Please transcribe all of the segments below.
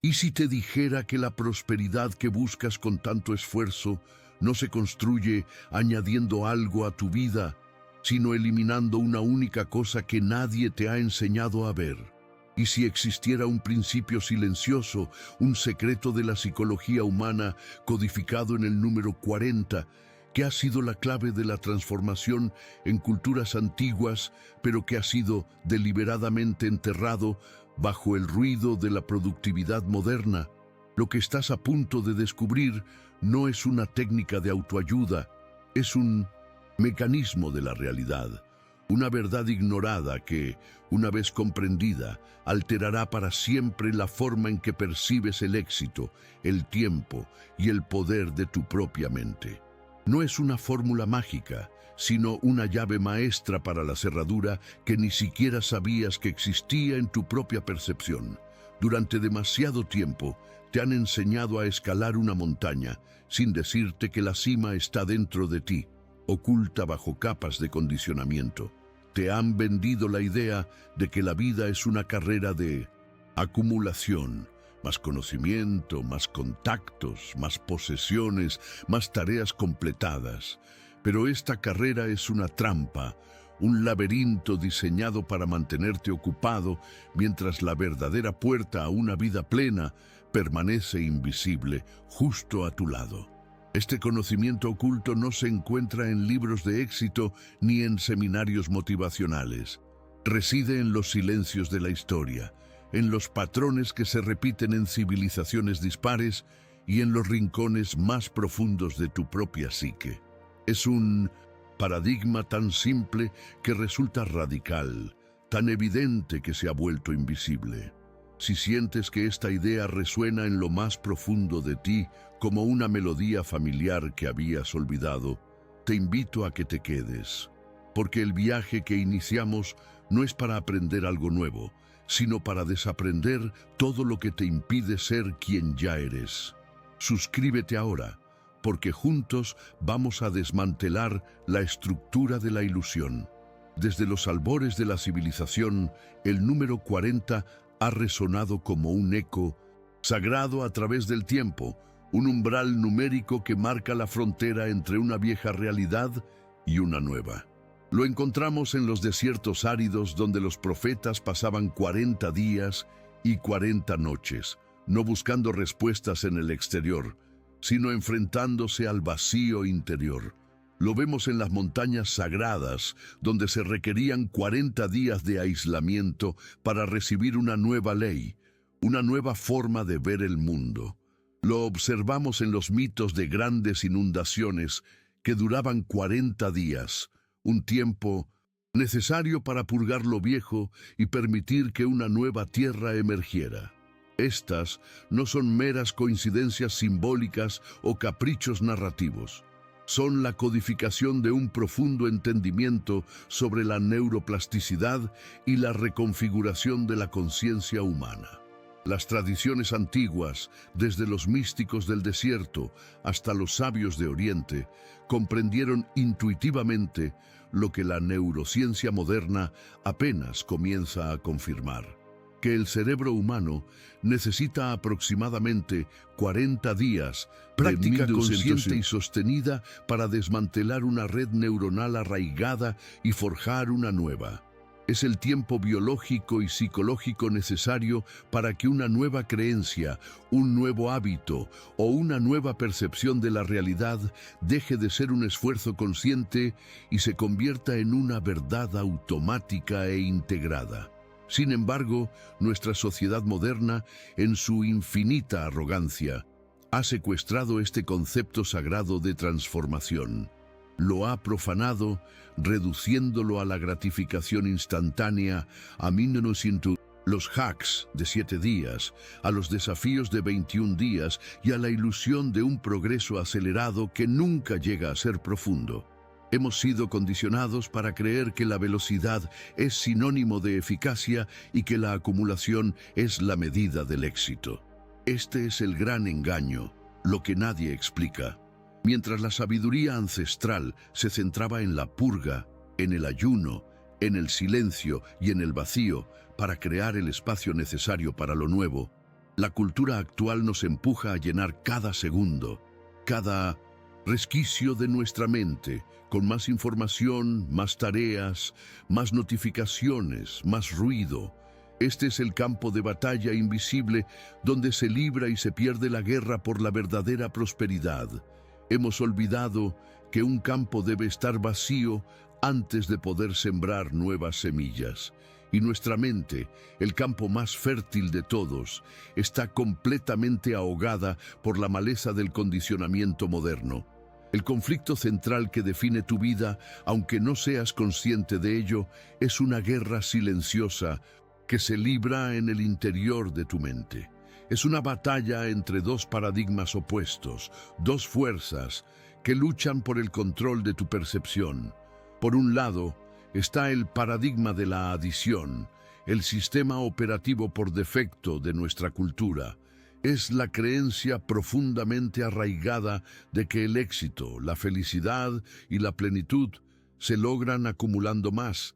¿Y si te dijera que la prosperidad que buscas con tanto esfuerzo no se construye añadiendo algo a tu vida, sino eliminando una única cosa que nadie te ha enseñado a ver? ¿Y si existiera un principio silencioso, un secreto de la psicología humana codificado en el número 40, que ha sido la clave de la transformación en culturas antiguas, pero que ha sido deliberadamente enterrado bajo el ruido de la productividad moderna? Lo que estás a punto de descubrir no es una técnica de autoayuda, es un mecanismo de la realidad, una verdad ignorada que, una vez comprendida, alterará para siempre la forma en que percibes el éxito, el tiempo y el poder de tu propia mente. No es una fórmula mágica, sino una llave maestra para la cerradura que ni siquiera sabías que existía en tu propia percepción. Durante demasiado tiempo te han enseñado a escalar una montaña sin decirte que la cima está dentro de ti, oculta bajo capas de condicionamiento. Te han vendido la idea de que la vida es una carrera de acumulación, más conocimiento, más contactos, más posesiones, más tareas completadas. Pero esta carrera es una trampa, un laberinto diseñado para mantenerte ocupado, mientras la verdadera puerta a una vida plena permanece invisible justo a tu lado. Este conocimiento oculto no se encuentra en libros de éxito ni en seminarios motivacionales. Reside en los silencios de la historia, en los patrones que se repiten en civilizaciones dispares y en los rincones más profundos de tu propia psique. Es un paradigma tan simple que resulta radical, tan evidente que se ha vuelto invisible. Si sientes que esta idea resuena en lo más profundo de ti como una melodía familiar que habías olvidado, te invito a que te quedes, porque el viaje que iniciamos no es para aprender algo nuevo, sino para desaprender todo lo que te impide ser quien ya eres. Suscríbete ahora, porque juntos vamos a desmantelar la estructura de la ilusión. Desde los albores de la civilización, el número 40 ha resonado como un eco sagrado a través del tiempo, un umbral numérico que marca la frontera entre una vieja realidad y una nueva. Lo encontramos en los desiertos áridos donde los profetas pasaban 40 días y 40 noches, no buscando respuestas en el exterior, sino enfrentándose al vacío interior. Lo vemos en las montañas sagradas, donde se requerían 40 días de aislamiento para recibir una nueva ley, una nueva forma de ver el mundo. Lo observamos en los mitos de grandes inundaciones que duraban 40 días, un tiempo necesario para purgar lo viejo y permitir que una nueva tierra emergiera. Estas no son meras coincidencias simbólicas o caprichos narrativos. Son la codificación de un profundo entendimiento sobre la neuroplasticidad y la reconfiguración de la conciencia humana. Las tradiciones antiguas, desde los místicos del desierto hasta los sabios de Oriente, comprendieron intuitivamente lo que la neurociencia moderna apenas comienza a confirmar: que el cerebro humano necesita aproximadamente 40 días de práctica consciente y sostenida para desmantelar una red neuronal arraigada y forjar una nueva. Es el tiempo biológico y psicológico necesario para que una nueva creencia, un nuevo hábito o una nueva percepción de la realidad deje de ser un esfuerzo consciente y se convierta en una verdad automática e integrada. Sin embargo, nuestra sociedad moderna, en su infinita arrogancia, ha secuestrado este concepto sagrado de transformación. Lo ha profanado, reduciéndolo a la gratificación instantánea, a los hacks de 7 días, a los desafíos de 21 días y a la ilusión de un progreso acelerado que nunca llega a ser profundo. Hemos sido condicionados para creer que la velocidad es sinónimo de eficacia y que la acumulación es la medida del éxito. Este es el gran engaño, lo que nadie explica. Mientras la sabiduría ancestral se centraba en la purga, en el ayuno, en el silencio y en el vacío para crear el espacio necesario para lo nuevo, La cultura actual nos empuja a llenar cada segundo, cada resquicio de nuestra mente, con más información, más tareas, más notificaciones, más ruido. Este es el campo de batalla invisible donde se libra y se pierde la guerra por la verdadera prosperidad. Hemos olvidado que un campo debe estar vacío antes de poder sembrar nuevas semillas. Y nuestra mente, el campo más fértil de todos, está completamente ahogada por la maleza del condicionamiento moderno. El conflicto central que define tu vida, aunque no seas consciente de ello, es una guerra silenciosa que se libra en el interior de tu mente. Es una batalla entre dos paradigmas opuestos, dos fuerzas que luchan por el control de tu percepción. Por un lado, está el paradigma de la adición, el sistema operativo por defecto de nuestra cultura. Es la creencia profundamente arraigada de que el éxito, la felicidad y la plenitud se logran acumulando más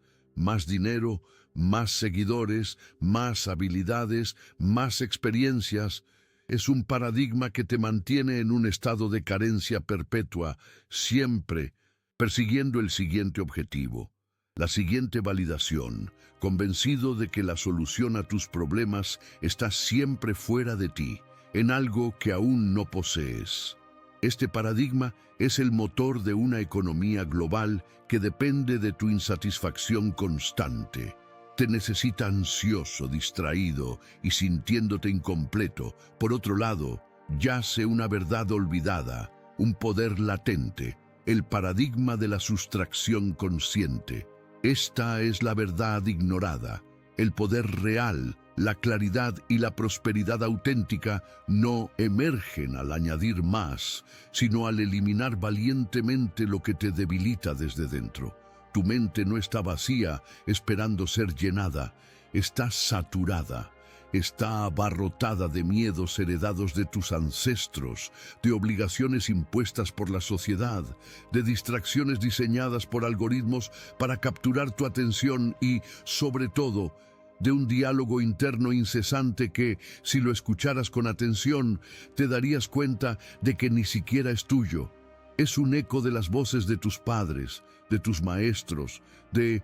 dinero, más seguidores, más habilidades, más experiencias. Es un paradigma que te mantiene en un estado de carencia perpetua, siempre persiguiendo el siguiente objetivo, la siguiente validación, convencido de que la solución a tus problemas está siempre fuera de ti, en algo que aún no posees. Este paradigma es el motor de una economía global que depende de tu insatisfacción constante. Te necesita ansioso, distraído y sintiéndote incompleto. Por otro lado, yace una verdad olvidada, un poder latente, el paradigma de la sustracción consciente. Esta es la verdad ignorada. El poder real, la claridad y la prosperidad auténtica no emergen al añadir más, sino al eliminar valientemente lo que te debilita desde dentro. Tu mente no está vacía esperando ser llenada, está saturada. Está abarrotada de miedos heredados de tus ancestros, de obligaciones impuestas por la sociedad, de distracciones diseñadas por algoritmos para capturar tu atención y, sobre todo, de un diálogo interno incesante que, si lo escucharas con atención, te darías cuenta de que ni siquiera es tuyo. Es un eco de las voces de tus padres, de tus maestros, de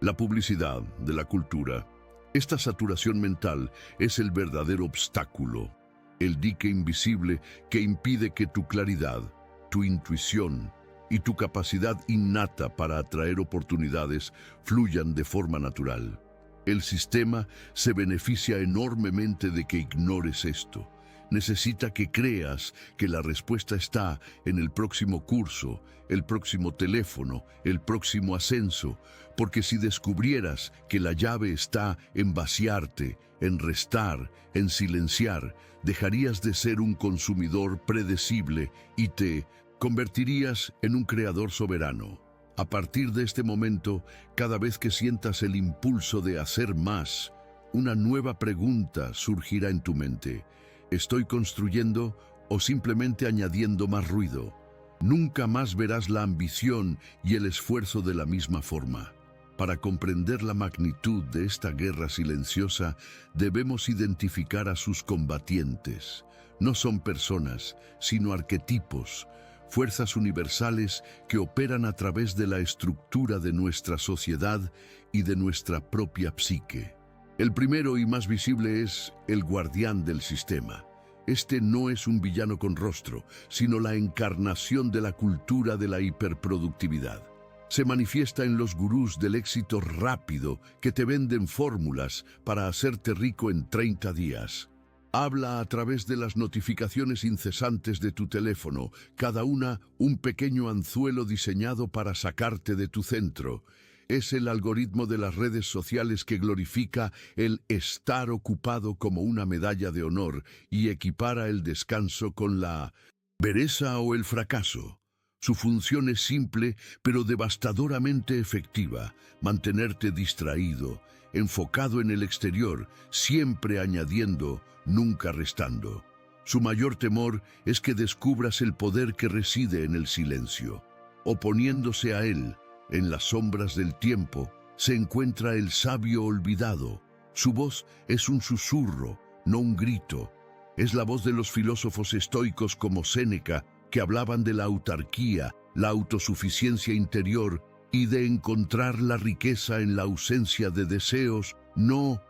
la publicidad, de la cultura. Esta saturación mental es el verdadero obstáculo, el dique invisible que impide que tu claridad, tu intuición y tu capacidad innata para atraer oportunidades fluyan de forma natural. El sistema se beneficia enormemente de que ignores esto. Necesita que creas que la respuesta está en el próximo curso, el próximo teléfono, el próximo ascenso, porque si descubrieras que la llave está en vaciarte, en restar, en silenciar, dejarías de ser un consumidor predecible y te convertirías en un creador soberano. A partir de este momento, cada vez que sientas el impulso de hacer más, una nueva pregunta surgirá en tu mente. ¿Estoy construyendo o simplemente añadiendo más ruido? Nunca más verás la ambición y el esfuerzo de la misma forma. Para comprender la magnitud de esta guerra silenciosa, debemos identificar a sus combatientes. No son personas, sino arquetipos, fuerzas universales que operan a través de la estructura de nuestra sociedad y de nuestra propia psique. El primero y más visible es el guardián del sistema. Este no es un villano con rostro, sino la encarnación de la cultura de la hiperproductividad. Se manifiesta en los gurús del éxito rápido que te venden fórmulas para hacerte rico en 30 días. Habla a través de las notificaciones incesantes de tu teléfono, cada una un pequeño anzuelo diseñado para sacarte de tu centro. Es el algoritmo de las redes sociales que glorifica el estar ocupado como una medalla de honor y equipara el descanso con la pereza o el fracaso. Su función es simple, pero devastadoramente efectiva: mantenerte distraído, enfocado en el exterior, siempre añadiendo, nunca restando. Su mayor temor es que descubras el poder que reside en el silencio. Oponiéndose a él, en las sombras del tiempo, se encuentra el sabio olvidado. Su voz es un susurro, no un grito. Es la voz de los filósofos estoicos como Séneca, que hablaban de la autarquía, la autosuficiencia interior y de encontrar la riqueza en la ausencia de deseos, no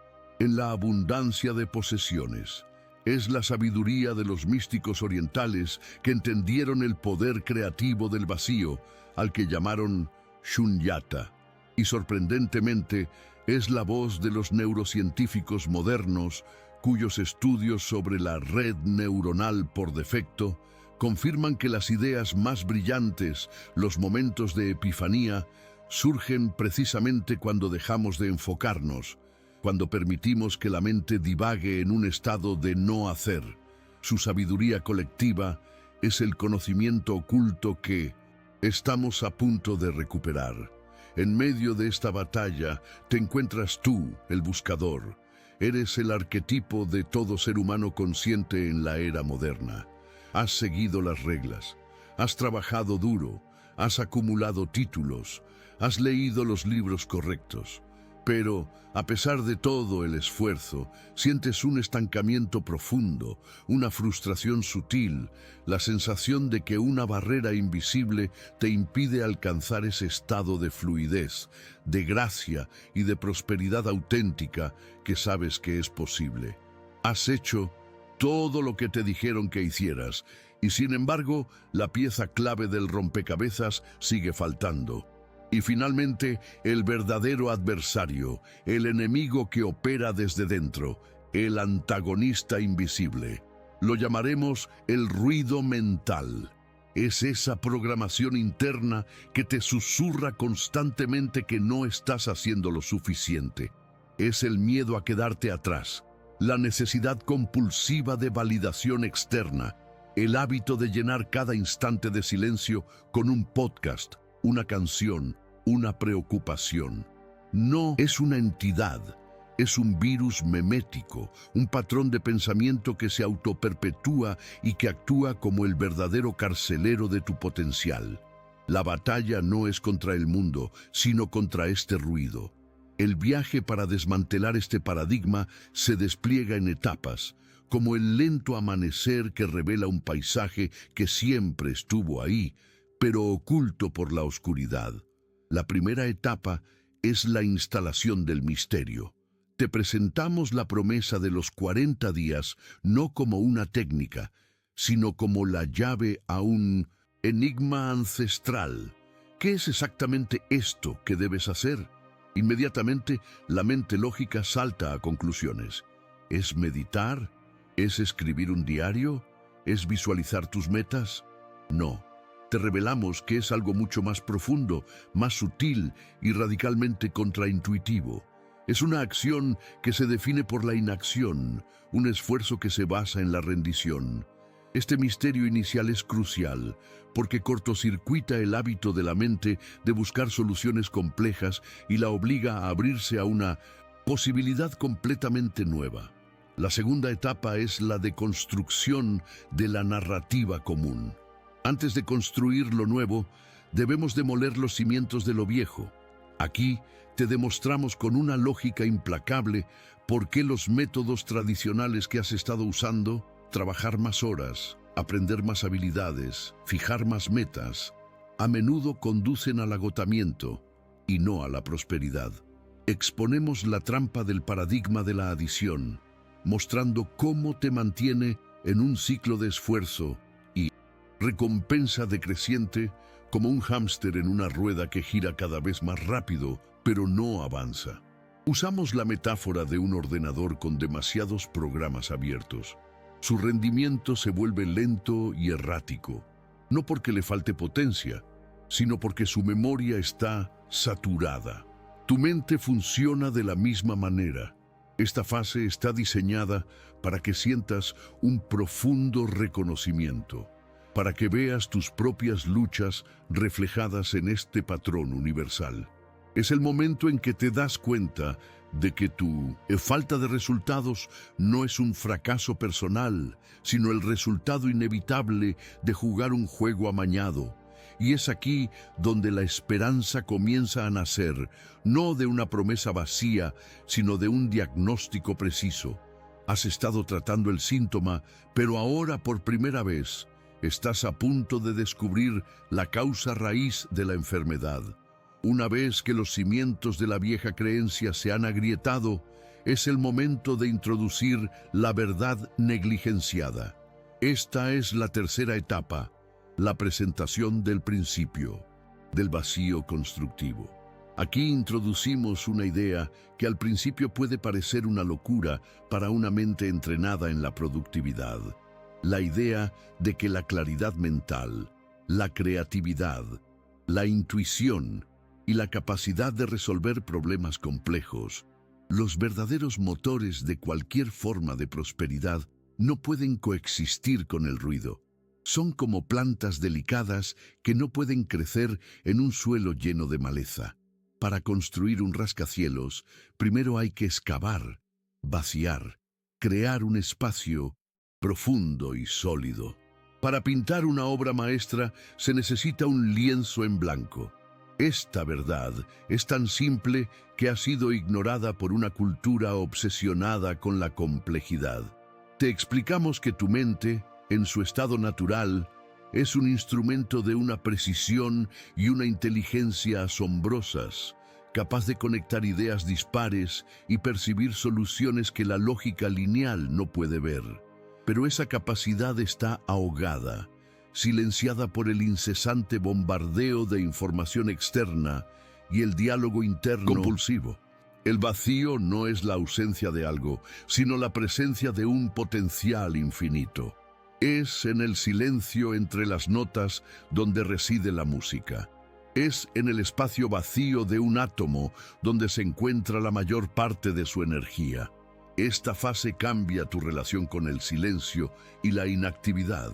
en la abundancia de posesiones. Es la sabiduría de los místicos orientales que entendieron el poder creativo del vacío, al que llamaron Shunyata. Y sorprendentemente, es la voz de los neurocientíficos modernos, cuyos estudios sobre la red neuronal por defecto confirman que las ideas más brillantes, los momentos de epifanía, surgen precisamente cuando dejamos de enfocarnos, cuando permitimos que la mente divague en un estado de no hacer. Su sabiduría colectiva es el conocimiento oculto que estamos a punto de recuperar. En medio de esta batalla te encuentras tú, el buscador. Eres el arquetipo de todo ser humano consciente en la era moderna. Has seguido las reglas, has trabajado duro, has acumulado títulos, has leído los libros correctos. Pero, a pesar de todo el esfuerzo, sientes un estancamiento profundo, una frustración sutil, la sensación de que una barrera invisible te impide alcanzar ese estado de fluidez, de gracia y de prosperidad auténtica que sabes que es posible. Has hecho todo lo que te dijeron que hicieras, y sin embargo, la pieza clave del rompecabezas sigue faltando. Y finalmente, el verdadero adversario, el enemigo que opera desde dentro, el antagonista invisible. Lo llamaremos el ruido mental. Es esa programación interna que te susurra constantemente que no estás haciendo lo suficiente. Es el miedo a quedarte atrás, la necesidad compulsiva de validación externa, el hábito de llenar cada instante de silencio con un podcast, una canción, una preocupación. No es una entidad, es un virus memético, un patrón de pensamiento que se autoperpetúa y que actúa como el verdadero carcelero de tu potencial. La batalla no es contra el mundo, sino contra este ruido. El viaje para desmantelar este paradigma se despliega en etapas, como el lento amanecer que revela un paisaje que siempre estuvo ahí, pero oculto por la oscuridad. La primera etapa es la instalación del misterio. Te presentamos la promesa de los 40 días no como una técnica, sino como la llave a un enigma ancestral. ¿Qué es exactamente esto que debes hacer? Inmediatamente, la mente lógica salta a conclusiones. ¿Es meditar? ¿Es escribir un diario? ¿Es visualizar tus metas? No. Te revelamos que es algo mucho más profundo, más sutil y radicalmente contraintuitivo. Es una acción que se define por la inacción, un esfuerzo que se basa en la rendición. Este misterio inicial es crucial, porque cortocircuita el hábito de la mente de buscar soluciones complejas y la obliga a abrirse a una posibilidad completamente nueva. La segunda etapa es la deconstrucción de la narrativa común. Antes de construir lo nuevo, debemos demoler los cimientos de lo viejo. Aquí te demostramos con una lógica implacable por qué los métodos tradicionales que has estado usando, trabajar más horas, aprender más habilidades, fijar más metas, a menudo conducen al agotamiento y no a la prosperidad. Exponemos la trampa del paradigma de la adición, mostrando cómo te mantiene en un ciclo de esfuerzo y recompensa decreciente, como un hámster en una rueda que gira cada vez más rápido, pero no avanza. Usamos la metáfora de un ordenador con demasiados programas abiertos. Su rendimiento se vuelve lento y errático, no porque le falte potencia, sino porque su memoria está saturada. Tu mente funciona de la misma manera. Esta fase está diseñada para que sientas un profundo reconocimiento, para que veas tus propias luchas reflejadas en este patrón universal. Es el momento en que te das cuenta de que tu falta de resultados no es un fracaso personal, sino el resultado inevitable de jugar un juego amañado. Y es aquí donde la esperanza comienza a nacer, no de una promesa vacía, sino de un diagnóstico preciso. Has estado tratando el síntoma, pero ahora por primera vez estás a punto de descubrir la causa raíz de la enfermedad. Una vez que los cimientos de la vieja creencia se han agrietado, es el momento de introducir la verdad negligenciada. Esta es la tercera etapa, la presentación del principio, del vacío constructivo. Aquí introducimos una idea que al principio puede parecer una locura para una mente entrenada en la productividad. La idea de que la claridad mental, la creatividad, la intuición y la capacidad de resolver problemas complejos, los verdaderos motores de cualquier forma de prosperidad, no pueden coexistir con el ruido. Son como plantas delicadas que no pueden crecer en un suelo lleno de maleza. Para construir un rascacielos, primero hay que excavar, vaciar, crear un espacio profundo y sólido. Para pintar una obra maestra se necesita un lienzo en blanco. Esta verdad es tan simple que ha sido ignorada por una cultura obsesionada con la complejidad. Te explicamos que tu mente, en su estado natural, es un instrumento de una precisión y una inteligencia asombrosas, capaz de conectar ideas dispares y percibir soluciones que la lógica lineal no puede ver. Pero esa capacidad está ahogada, silenciada por el incesante bombardeo de información externa y el diálogo interno compulsivo. El vacío no es la ausencia de algo, sino la presencia de un potencial infinito. Es en el silencio entre las notas donde reside la música. Es en el espacio vacío de un átomo donde se encuentra la mayor parte de su energía. Esta fase cambia tu relación con el silencio y la inactividad.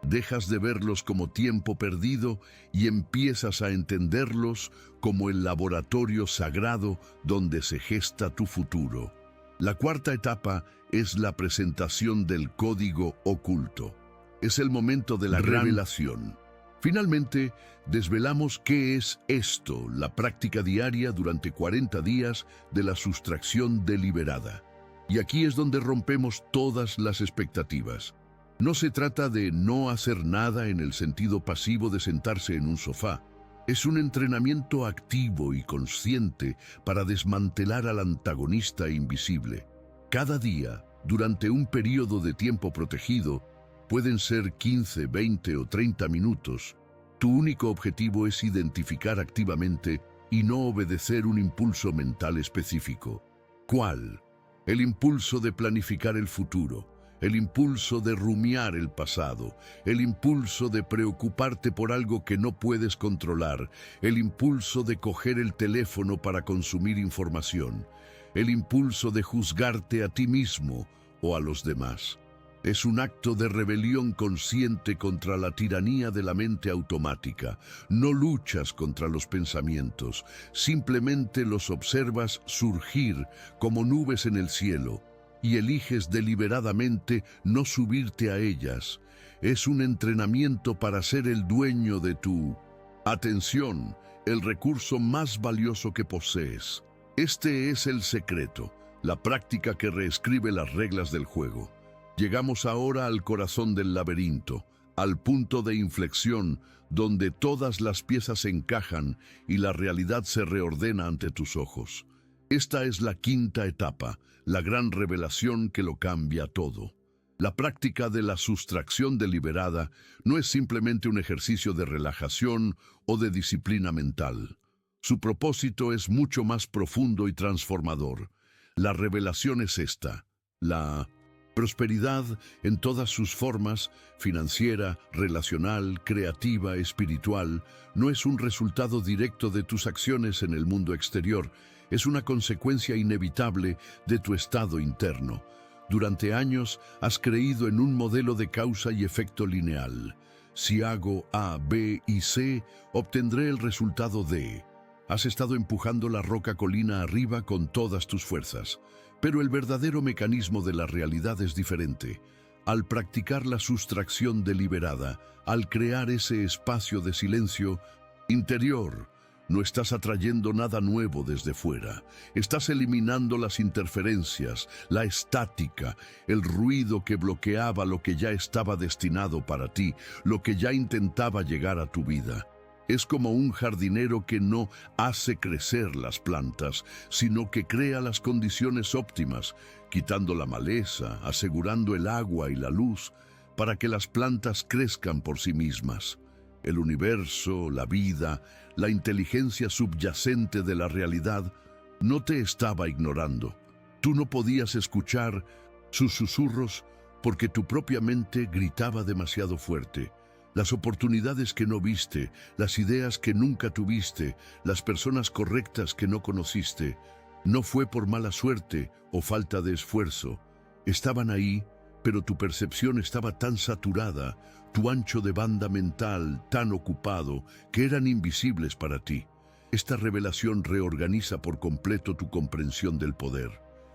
Dejas de verlos como tiempo perdido y empiezas a entenderlos como el laboratorio sagrado donde se gesta tu futuro. La cuarta etapa es la presentación del código oculto. Es el momento de la revelación. Finalmente, desvelamos qué es esto, la práctica diaria durante 40 días de la sustracción deliberada. Y aquí es donde rompemos todas las expectativas. No se trata de no hacer nada en el sentido pasivo de sentarse en un sofá. Es un entrenamiento activo y consciente para desmantelar al antagonista invisible. Cada día, durante un periodo de tiempo protegido, pueden ser 15, 20 o 30 minutos. Tu único objetivo es identificar activamente y no obedecer un impulso mental específico. ¿Cuál? El impulso de planificar el futuro, el impulso de rumiar el pasado, el impulso de preocuparte por algo que no puedes controlar, el impulso de coger el teléfono para consumir información, el impulso de juzgarte a ti mismo o a los demás. Es un acto de rebelión consciente contra la tiranía de la mente automática. No luchas contra los pensamientos, simplemente los observas surgir como nubes en el cielo y eliges deliberadamente no subirte a ellas. Es un entrenamiento para ser el dueño de tu atención, el recurso más valioso que posees. Este es el secreto, la práctica que reescribe las reglas del juego. Llegamos ahora al corazón del laberinto, al punto de inflexión donde todas las piezas encajan y la realidad se reordena ante tus ojos. Esta es la quinta etapa, la gran revelación que lo cambia todo. La práctica de la sustracción deliberada no es simplemente un ejercicio de relajación o de disciplina mental. Su propósito es mucho más profundo y transformador. La revelación es esta, la prosperidad en todas sus formas, financiera, relacional, creativa, espiritual, no es un resultado directo de tus acciones en el mundo exterior, es una consecuencia inevitable de tu estado interno. Durante años has creído en un modelo de causa y efecto lineal. Si hago A, B y C, obtendré el resultado D. Has estado empujando la roca colina arriba con todas tus fuerzas. Pero el verdadero mecanismo de la realidad es diferente. Al practicar la sustracción deliberada, al crear ese espacio de silencio interior, No estás atrayendo nada nuevo desde fuera. Estás eliminando las interferencias, la estática, el ruido que bloqueaba lo que ya estaba destinado para ti, lo que ya intentaba llegar a tu vida. Es como un jardinero que no hace crecer las plantas, sino que crea las condiciones óptimas, quitando la maleza, asegurando el agua y la luz, para que las plantas crezcan por sí mismas. El universo, la vida, la inteligencia subyacente de la realidad no te estaba ignorando. Tú no podías escuchar sus susurros porque tu propia mente gritaba demasiado fuerte. Las oportunidades que no viste, las ideas que nunca tuviste, las personas correctas que no conociste, no fue por mala suerte o falta de esfuerzo. Estaban ahí, pero tu percepción estaba tan saturada, tu ancho de banda mental tan ocupado, que eran invisibles para ti. Esta revelación reorganiza por completo tu comprensión del poder.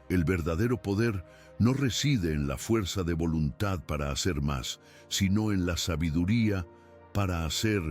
El verdadero poder no reside en la fuerza de voluntad para hacer más, sino en la sabiduría para hacer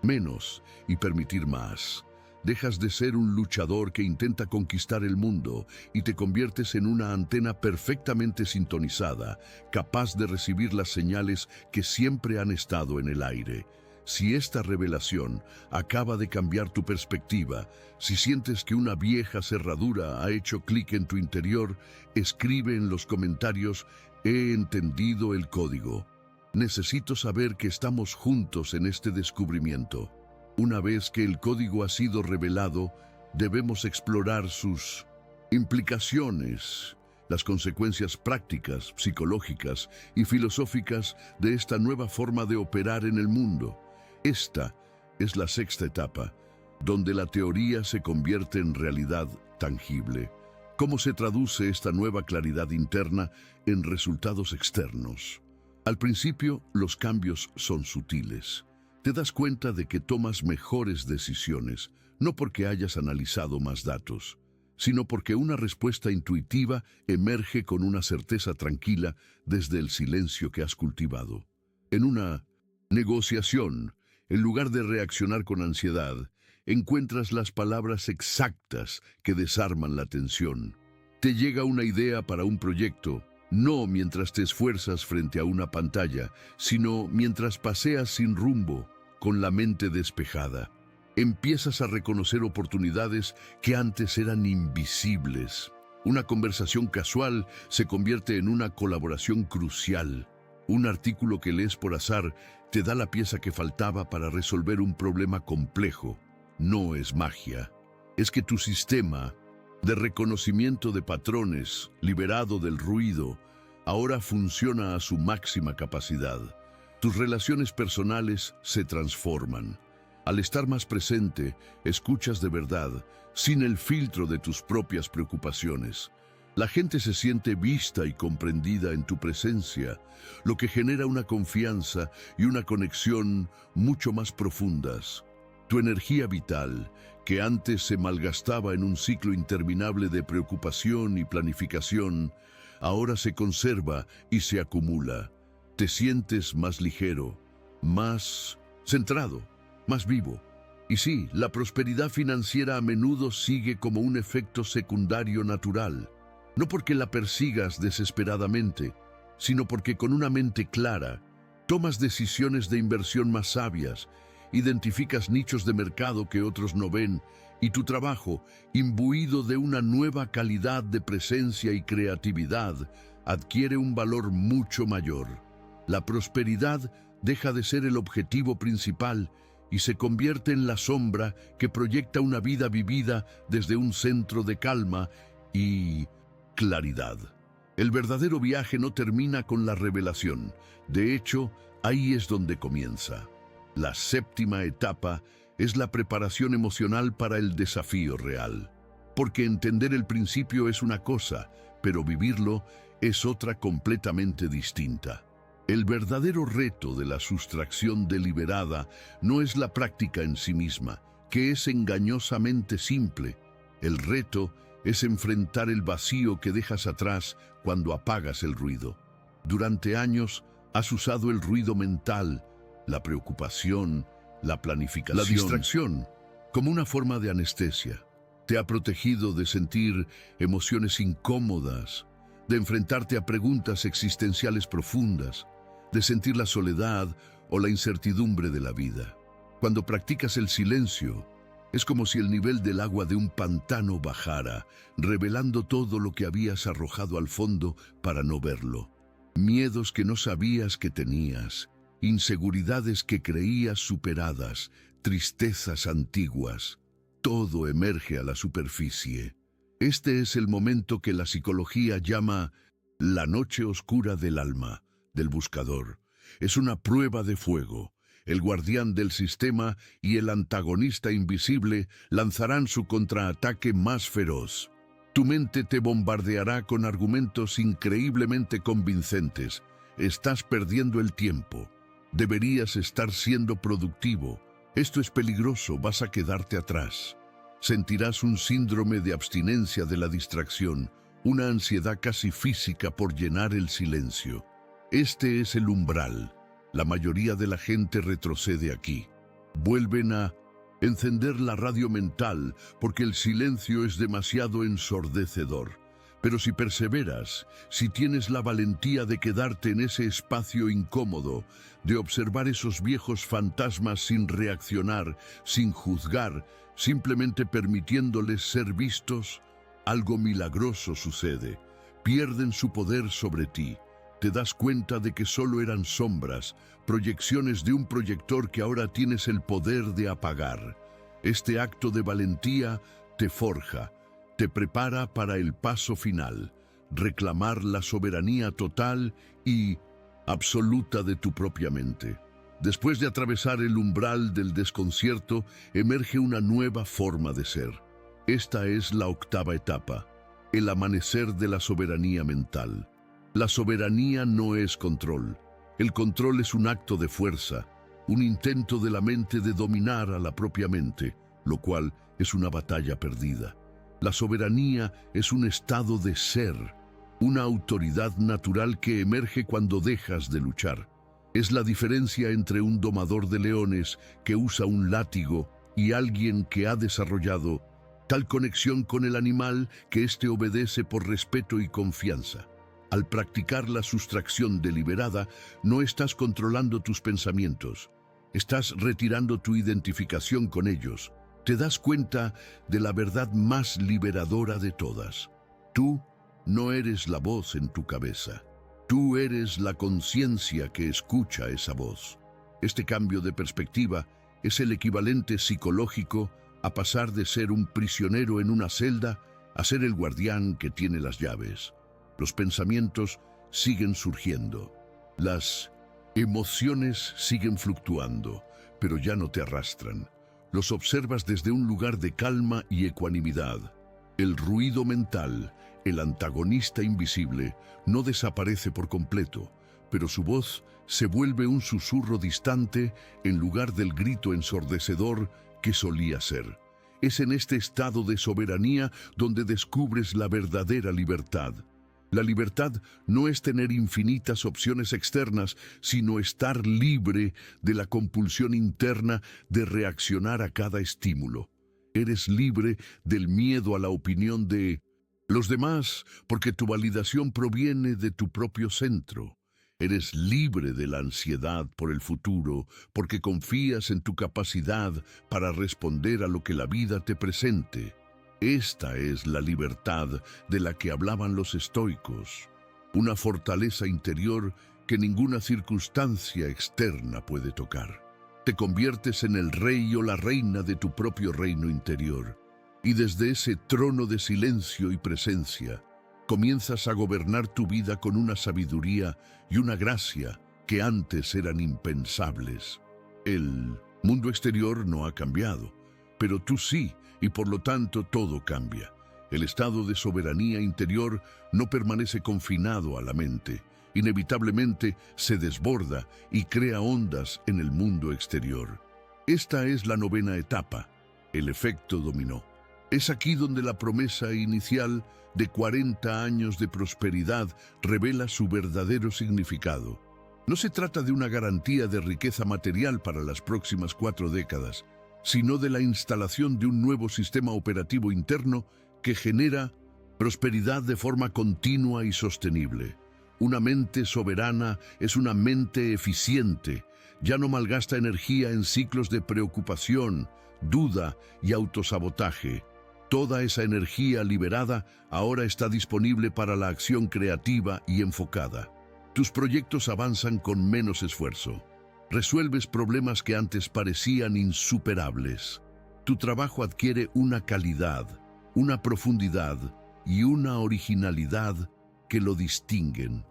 menos y permitir más. Dejas de ser un luchador que intenta conquistar el mundo y te conviertes en una antena perfectamente sintonizada, capaz de recibir las señales que siempre han estado en el aire. Si esta revelación acaba de cambiar tu perspectiva, si sientes que una vieja cerradura ha hecho clic en tu interior, escribe en los comentarios: "He entendido el código". Necesito saber que estamos juntos en este descubrimiento. Una vez que el código ha sido revelado, debemos explorar sus implicaciones, las consecuencias prácticas, psicológicas y filosóficas de esta nueva forma de operar en el mundo. Esta es la sexta etapa, donde la teoría se convierte en realidad tangible. ¿Cómo se traduce esta nueva claridad interna en resultados externos? Al principio, los cambios son sutiles. Te das cuenta de que tomas mejores decisiones, no porque hayas analizado más datos, sino porque una respuesta intuitiva emerge con una certeza tranquila desde el silencio que has cultivado. En una negociación, en lugar de reaccionar con ansiedad, encuentras las palabras exactas que desarman la tensión. Te llega una idea para un proyecto, no mientras te esfuerzas frente a una pantalla, sino mientras paseas sin rumbo, con la mente despejada. Empiezas a reconocer oportunidades que antes eran invisibles. Una conversación casual se convierte en una colaboración crucial. Un artículo que lees por azar te da la pieza que faltaba para resolver un problema complejo. No es magia. Es que tu sistema de reconocimiento de patrones, liberado del ruido, ahora funciona a su máxima capacidad. Tus relaciones personales se transforman. Al estar más presente, escuchas de verdad, sin el filtro de tus propias preocupaciones. La gente se siente vista y comprendida en tu presencia, lo que genera una confianza y una conexión mucho más profundas. Tu energía vital, que antes se malgastaba en un ciclo interminable de preocupación y planificación, ahora se conserva y se acumula. Te sientes más ligero, más centrado, más vivo. Y sí, la prosperidad financiera a menudo sigue como un efecto secundario natural. No porque la persigas desesperadamente, sino porque con una mente clara, tomas decisiones de inversión más sabias, identificas nichos de mercado que otros no ven, y tu trabajo, imbuido de una nueva calidad de presencia y creatividad, adquiere un valor mucho mayor. La prosperidad deja de ser el objetivo principal y se convierte en la sombra que proyecta una vida vivida desde un centro de calma y claridad. El verdadero viaje no termina con la revelación. De hecho, ahí es donde comienza. La séptima etapa es la preparación emocional para el desafío real. Porque entender el principio es una cosa, pero vivirlo es otra completamente distinta. El verdadero reto de la sustracción deliberada no es la práctica en sí misma, que es engañosamente simple. El reto es enfrentar el vacío que dejas atrás cuando apagas el ruido. Durante años has usado el ruido mental, la preocupación, la planificación, la distracción, como una forma de anestesia. Te ha protegido de sentir emociones incómodas, de enfrentarte a preguntas existenciales profundas, de sentir la soledad o la incertidumbre de la vida. Cuando practicas el silencio, es como si el nivel del agua de un pantano bajara, revelando todo lo que habías arrojado al fondo para no verlo. Miedos que no sabías que tenías, inseguridades que creías superadas, tristezas antiguas. Todo emerge a la superficie. Este es el momento que la psicología llama la noche oscura del alma, del buscador. Es una prueba de fuego. El guardián del sistema y el antagonista invisible lanzarán su contraataque más feroz. Tu mente te bombardeará con argumentos increíblemente convincentes. Estás perdiendo el tiempo. Deberías estar siendo productivo. Esto es peligroso, vas a quedarte atrás. Sentirás un síndrome de abstinencia de la distracción, una ansiedad casi física por llenar el silencio. Este es el umbral. La mayoría de la gente retrocede aquí. Vuelven a encender la radio mental porque el silencio es demasiado ensordecedor. Pero si perseveras, si tienes la valentía de quedarte en ese espacio incómodo, de observar esos viejos fantasmas sin reaccionar, sin juzgar, simplemente permitiéndoles ser vistos, algo milagroso sucede. Pierden su poder sobre ti. Te das cuenta de que solo eran sombras, proyecciones de un proyector que ahora tienes el poder de apagar. Este acto de valentía te forja, te prepara para el paso final, reclamar la soberanía total y absoluta de tu propia mente. Después de atravesar el umbral del desconcierto, emerge una nueva forma de ser. Esta es la octava etapa, el amanecer de la soberanía mental. La soberanía no es control. El control es un acto de fuerza, un intento de la mente de dominar a la propia mente, lo cual es una batalla perdida. La soberanía es un estado de ser, una autoridad natural que emerge cuando dejas de luchar. Es la diferencia entre un domador de leones que usa un látigo y alguien que ha desarrollado tal conexión con el animal que éste obedece por respeto y confianza. Al practicar la sustracción deliberada, no estás controlando tus pensamientos, estás retirando tu identificación con ellos. Te das cuenta de la verdad más liberadora de todas. Tú no eres la voz en tu cabeza. Tú eres la conciencia que escucha esa voz. Este cambio de perspectiva es el equivalente psicológico a pasar de ser un prisionero en una celda a ser el guardián que tiene las llaves. Los pensamientos siguen surgiendo. Las emociones siguen fluctuando, pero ya no te arrastran. Los observas desde un lugar de calma y ecuanimidad. El ruido mental, el antagonista invisible, no desaparece por completo, pero su voz se vuelve un susurro distante en lugar del grito ensordecedor que solía ser. Es en este estado de soberanía donde descubres la verdadera libertad. La libertad no es tener infinitas opciones externas, sino estar libre de la compulsión interna de reaccionar a cada estímulo. Eres libre del miedo a la opinión de los demás, porque tu validación proviene de tu propio centro. Eres libre de la ansiedad por el futuro, porque confías en tu capacidad para responder a lo que la vida te presente. Esta es la libertad de la que hablaban los estoicos, una fortaleza interior que ninguna circunstancia externa puede tocar. Te conviertes en el rey o la reina de tu propio reino interior, y desde ese trono de silencio y presencia, comienzas a gobernar tu vida con una sabiduría y una gracia que antes eran impensables. El mundo exterior no ha cambiado, pero tú sí, y por lo tanto todo cambia. El estado de soberanía interior no permanece confinado a la mente. Inevitablemente se desborda y crea ondas en el mundo exterior. Esta es la novena etapa, el efecto dominó. Es aquí donde la promesa inicial de 40 años de prosperidad revela su verdadero significado. No se trata de una garantía de riqueza material para las próximas 4 décadas, sino de la instalación de un nuevo sistema operativo interno que genera prosperidad de forma continua y sostenible. Una mente soberana es una mente eficiente. Ya no malgasta energía en ciclos de preocupación, duda y autosabotaje. Toda esa energía liberada ahora está disponible para la acción creativa y enfocada. Tus proyectos avanzan con menos esfuerzo. Resuelves problemas que antes parecían insuperables. Tu trabajo adquiere una calidad, una profundidad y una originalidad que lo distinguen.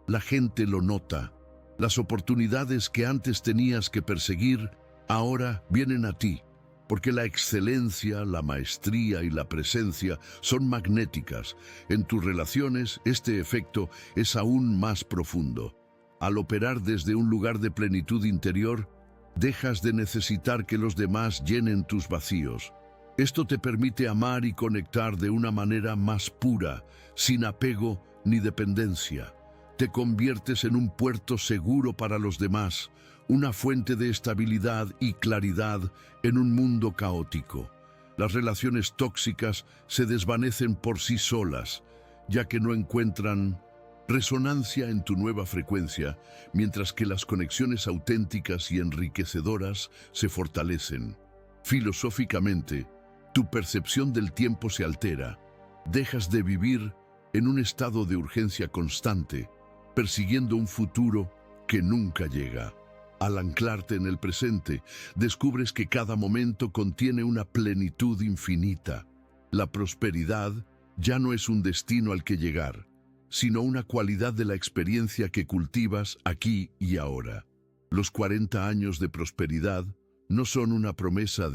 La gente lo nota. Las oportunidades que antes tenías que perseguir ahora vienen a ti, porque la excelencia, la maestría y la presencia son magnéticas. En tus relaciones, este efecto es aún más profundo. Al operar desde un lugar de plenitud interior, dejas de necesitar que los demás llenen tus vacíos. Esto te permite amar y conectar de una manera más pura, sin apego ni dependencia. Te conviertes en un puerto seguro para los demás, una fuente de estabilidad y claridad en un mundo caótico. Las relaciones tóxicas se desvanecen por sí solas, ya que no encuentran resonancia en tu nueva frecuencia, mientras que las conexiones auténticas y enriquecedoras se fortalecen. Filosóficamente, tu percepción del tiempo se altera. Dejas de vivir en un estado de urgencia constante, persiguiendo un futuro que nunca llega. Al anclarte en el presente, descubres que cada momento contiene una plenitud infinita. La prosperidad ya no es un destino al que llegar, sino una cualidad de la experiencia que cultivas aquí y ahora. Los 40 años de prosperidad no son una promesa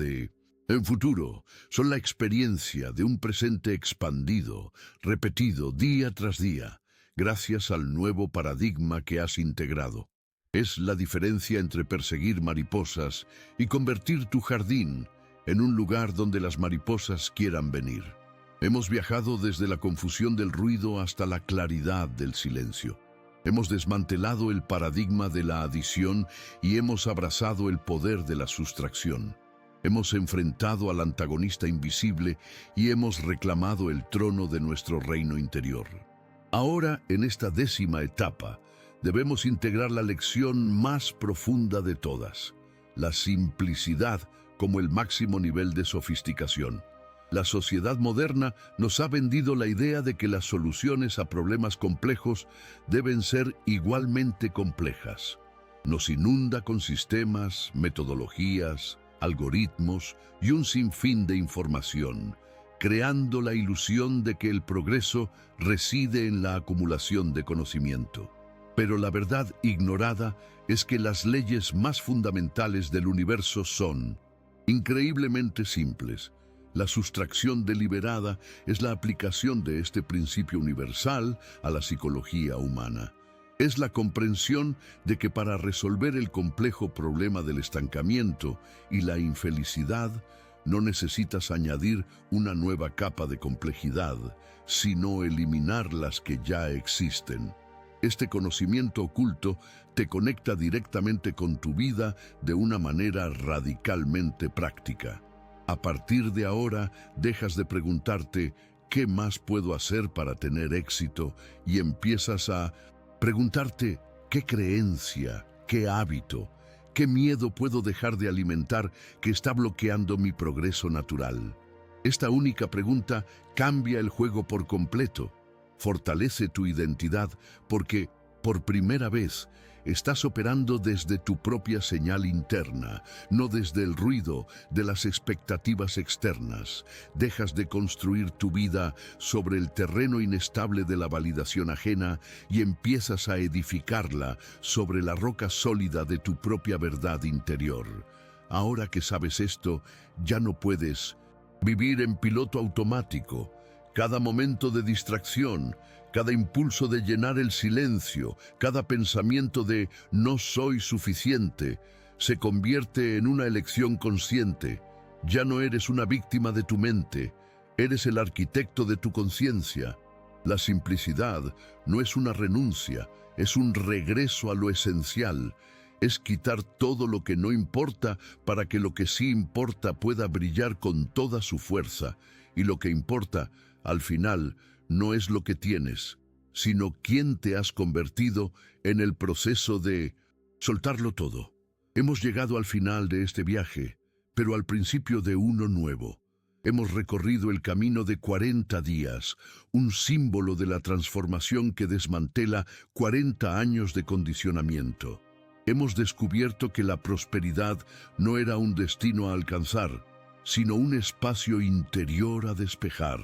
en futuro, son la experiencia de un presente expandido, repetido día tras día, gracias al nuevo paradigma que has integrado. Es la diferencia entre perseguir mariposas y convertir tu jardín en un lugar donde las mariposas quieran venir. Hemos viajado desde la confusión del ruido hasta la claridad del silencio. Hemos desmantelado el paradigma de la adición y hemos abrazado el poder de la sustracción. Hemos enfrentado al antagonista invisible y hemos reclamado el trono de nuestro reino interior. Ahora, en esta 10ª etapa, debemos integrar la lección más profunda de todas, la simplicidad como el máximo nivel de sofisticación. La sociedad moderna nos ha vendido la idea de que las soluciones a problemas complejos deben ser igualmente complejas. Nos inunda con sistemas, metodologías, algoritmos y un sinfín de información, creando la ilusión de que el progreso reside en la acumulación de conocimiento. Pero la verdad ignorada es que las leyes más fundamentales del universo son increíblemente simples. La sustracción deliberada es la aplicación de este principio universal a la psicología humana. Es la comprensión de que para resolver el complejo problema del estancamiento y la infelicidad, no necesitas añadir una nueva capa de complejidad, sino eliminar las que ya existen. Este conocimiento oculto te conecta directamente con tu vida de una manera radicalmente práctica. A partir de ahora, dejas de preguntarte ¿qué más puedo hacer para tener éxito? Y empiezas a preguntarte ¿qué creencia, qué hábito, qué miedo puedo dejar de alimentar que está bloqueando mi progreso natural? Esta única pregunta cambia el juego por completo. Fortalece tu identidad porque, por primera vez, estás operando desde tu propia señal interna, no desde el ruido de las expectativas externas. Dejas de construir tu vida sobre el terreno inestable de la validación ajena y empiezas a edificarla sobre la roca sólida de tu propia verdad interior. Ahora que sabes esto, ya no puedes vivir en piloto automático. Cada momento de distracción, cada impulso de llenar el silencio, cada pensamiento de no soy suficiente, se convierte en una elección consciente. Ya no eres una víctima de tu mente, eres el arquitecto de tu conciencia. La simplicidad no es una renuncia, es un regreso a lo esencial. Es quitar todo lo que no importa para que lo que sí importa pueda brillar con toda su fuerza. Y lo que importa, al final, no es lo que tienes, sino quién te has convertido en el proceso de soltarlo todo. Hemos llegado al final de este viaje, pero al principio de uno nuevo. Hemos recorrido el camino de 40 días, un símbolo de la transformación que desmantela 40 años de condicionamiento. Hemos descubierto que la prosperidad no era un destino a alcanzar, sino un espacio interior a despejar.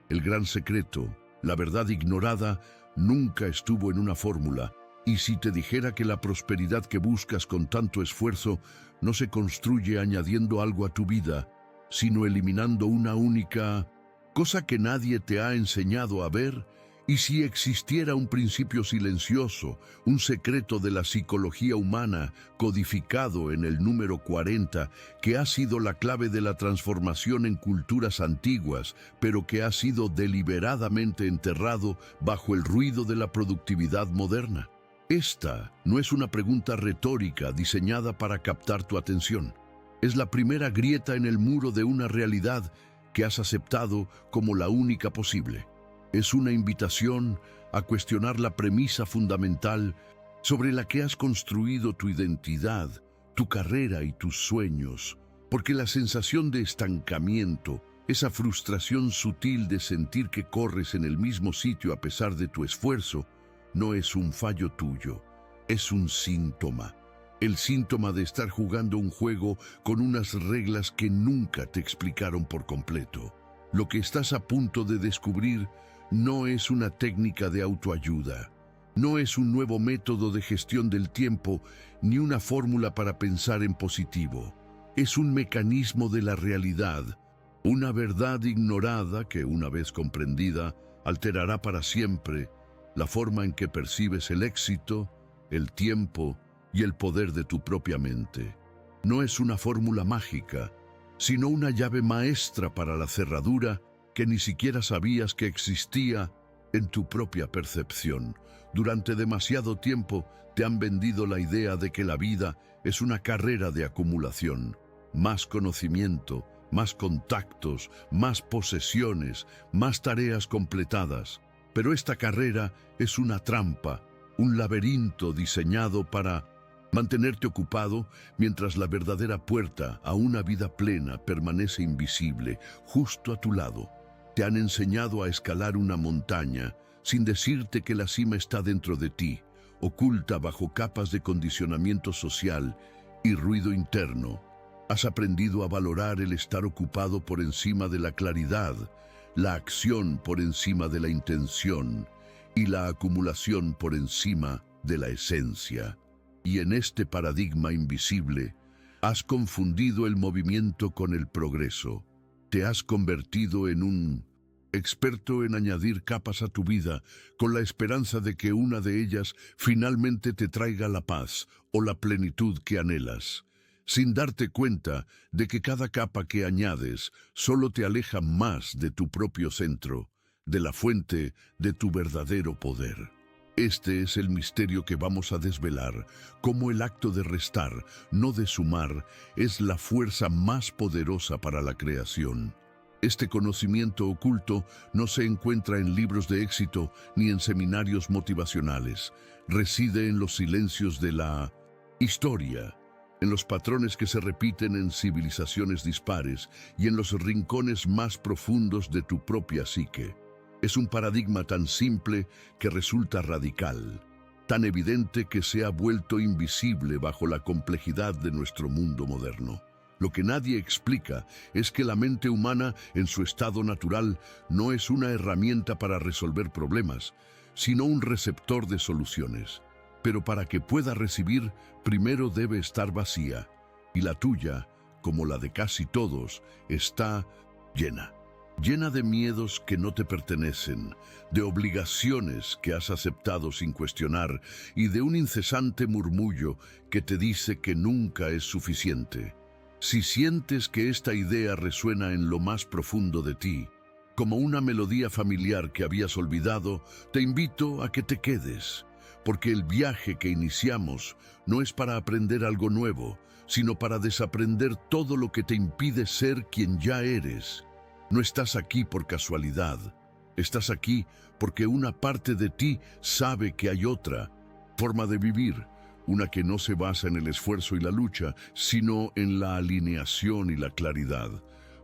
El gran secreto, la verdad ignorada, nunca estuvo en una fórmula. Y si te dijera que la prosperidad que buscas con tanto esfuerzo no se construye añadiendo algo a tu vida, sino eliminando una única cosa que nadie te ha enseñado a ver, y si existiera un principio silencioso, un secreto de la psicología humana codificado en el número 40, que ha sido la clave de la transformación en culturas antiguas, pero que ha sido deliberadamente enterrado bajo el ruido de la productividad moderna. Esta no es una pregunta retórica diseñada para captar tu atención. Es la primera grieta en el muro de una realidad que has aceptado como la única posible. Es una invitación a cuestionar la premisa fundamental sobre la que has construido tu identidad, tu carrera y tus sueños, porque la sensación de estancamiento, esa frustración sutil de sentir que corres en el mismo sitio a pesar de tu esfuerzo, no es un fallo tuyo, es un síntoma. El síntoma de estar jugando un juego con unas reglas que nunca te explicaron por completo. Lo que estás a punto de descubrir no es una técnica de autoayuda, no es un nuevo método de gestión del tiempo, ni una fórmula para pensar en positivo. Es un mecanismo de la realidad, una verdad ignorada que, una vez comprendida, alterará para siempre la forma en que percibes el éxito, el tiempo y el poder de tu propia mente. No es una fórmula mágica, sino una llave maestra para la cerradura que ni siquiera sabías que existía en tu propia percepción. Durante demasiado tiempo te han vendido la idea de que la vida es una carrera de acumulación. Más conocimiento, más contactos, más posesiones, más tareas completadas. Pero esta carrera es una trampa, un laberinto diseñado para mantenerte ocupado mientras la verdadera puerta a una vida plena permanece invisible, justo a tu lado. Te han enseñado a escalar una montaña sin decirte que la cima está dentro de ti, oculta bajo capas de condicionamiento social y ruido interno. Has aprendido a valorar el estar ocupado por encima de la claridad, la acción por encima de la intención y la acumulación por encima de la esencia. Y en este paradigma invisible, has confundido el movimiento con el progreso. Te has convertido en un experto en añadir capas a tu vida con la esperanza de que una de ellas finalmente te traiga la paz o la plenitud que anhelas, sin darte cuenta de que cada capa que añades solo te aleja más de tu propio centro, de la fuente de tu verdadero poder. Este es el misterio que vamos a desvelar, cómo el acto de restar, no de sumar, es la fuerza más poderosa para la creación. Este conocimiento oculto no se encuentra en libros de éxito ni en seminarios motivacionales. Reside en los silencios de la historia, en los patrones que se repiten en civilizaciones dispares y en los rincones más profundos de tu propia psique. Es un paradigma tan simple que resulta radical, tan evidente que se ha vuelto invisible bajo la complejidad de nuestro mundo moderno. Lo que nadie explica es que la mente humana, en su estado natural, no es una herramienta para resolver problemas, sino un receptor de soluciones. Pero para que pueda recibir, primero debe estar vacía, y la tuya, como la de casi todos, está llena. Llena de miedos que no te pertenecen, de obligaciones que has aceptado sin cuestionar y de un incesante murmullo que te dice que nunca es suficiente. Si sientes que esta idea resuena en lo más profundo de ti, como una melodía familiar que habías olvidado, te invito a que te quedes, porque el viaje que iniciamos no es para aprender algo nuevo, sino para desaprender todo lo que te impide ser quien ya eres. No estás aquí por casualidad, estás aquí porque una parte de ti sabe que hay otra forma de vivir, una que no se basa en el esfuerzo y la lucha, sino en la alineación y la claridad.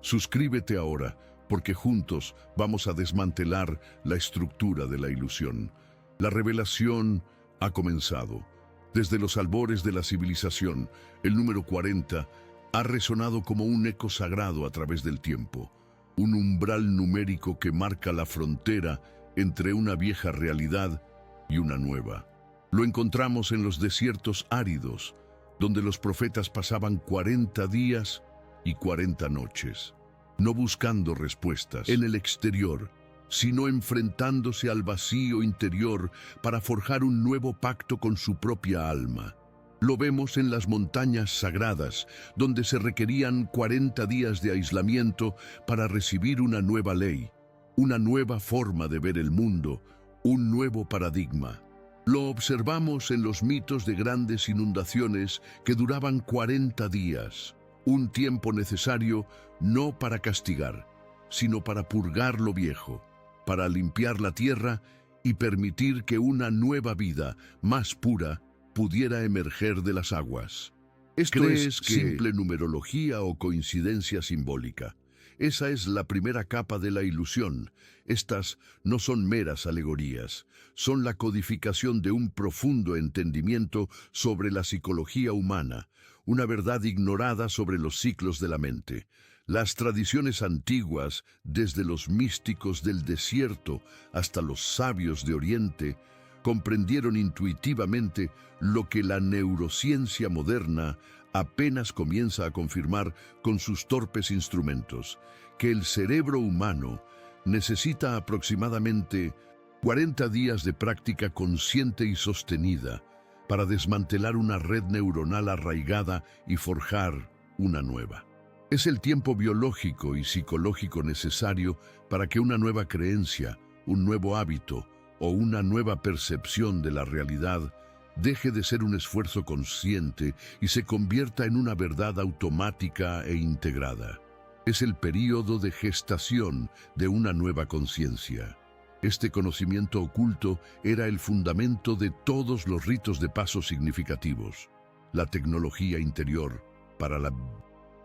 Suscríbete ahora, porque juntos vamos a desmantelar la estructura de la ilusión. La revelación ha comenzado. Desde los albores de la civilización, el número 40 ha resonado como un eco sagrado a través del tiempo, un umbral numérico que marca la frontera entre una vieja realidad y una nueva. Lo encontramos en los desiertos áridos, donde los profetas pasaban 40 días y 40 noches, no buscando respuestas en el exterior, sino enfrentándose al vacío interior para forjar un nuevo pacto con su propia alma. Lo vemos en las montañas sagradas, donde se requerían 40 días de aislamiento para recibir una nueva ley, una nueva forma de ver el mundo, un nuevo paradigma. Lo observamos en los mitos de grandes inundaciones que duraban 40 días, un tiempo necesario no para castigar, sino para purgar lo viejo, para limpiar la tierra y permitir que una nueva vida, más pura, pudiera emerger de las aguas. Esto es simple numerología o coincidencia simbólica. Esa es la primera capa de la ilusión. Estas no son meras alegorías, son la codificación de un profundo entendimiento sobre la psicología humana, una verdad ignorada sobre los ciclos de la mente. Las tradiciones antiguas, desde los místicos del desierto hasta los sabios de Oriente, comprendieron intuitivamente lo que la neurociencia moderna apenas comienza a confirmar con sus torpes instrumentos, que el cerebro humano necesita aproximadamente 40 días de práctica consciente y sostenida para desmantelar una red neuronal arraigada y forjar una nueva. Es el tiempo biológico y psicológico necesario para que una nueva creencia, un nuevo hábito o una nueva percepción de la realidad deje de ser un esfuerzo consciente y se convierta en una verdad automática e integrada. Es el período de gestación de una nueva conciencia. Este conocimiento oculto era el fundamento de todos los ritos de paso significativos, la tecnología interior para la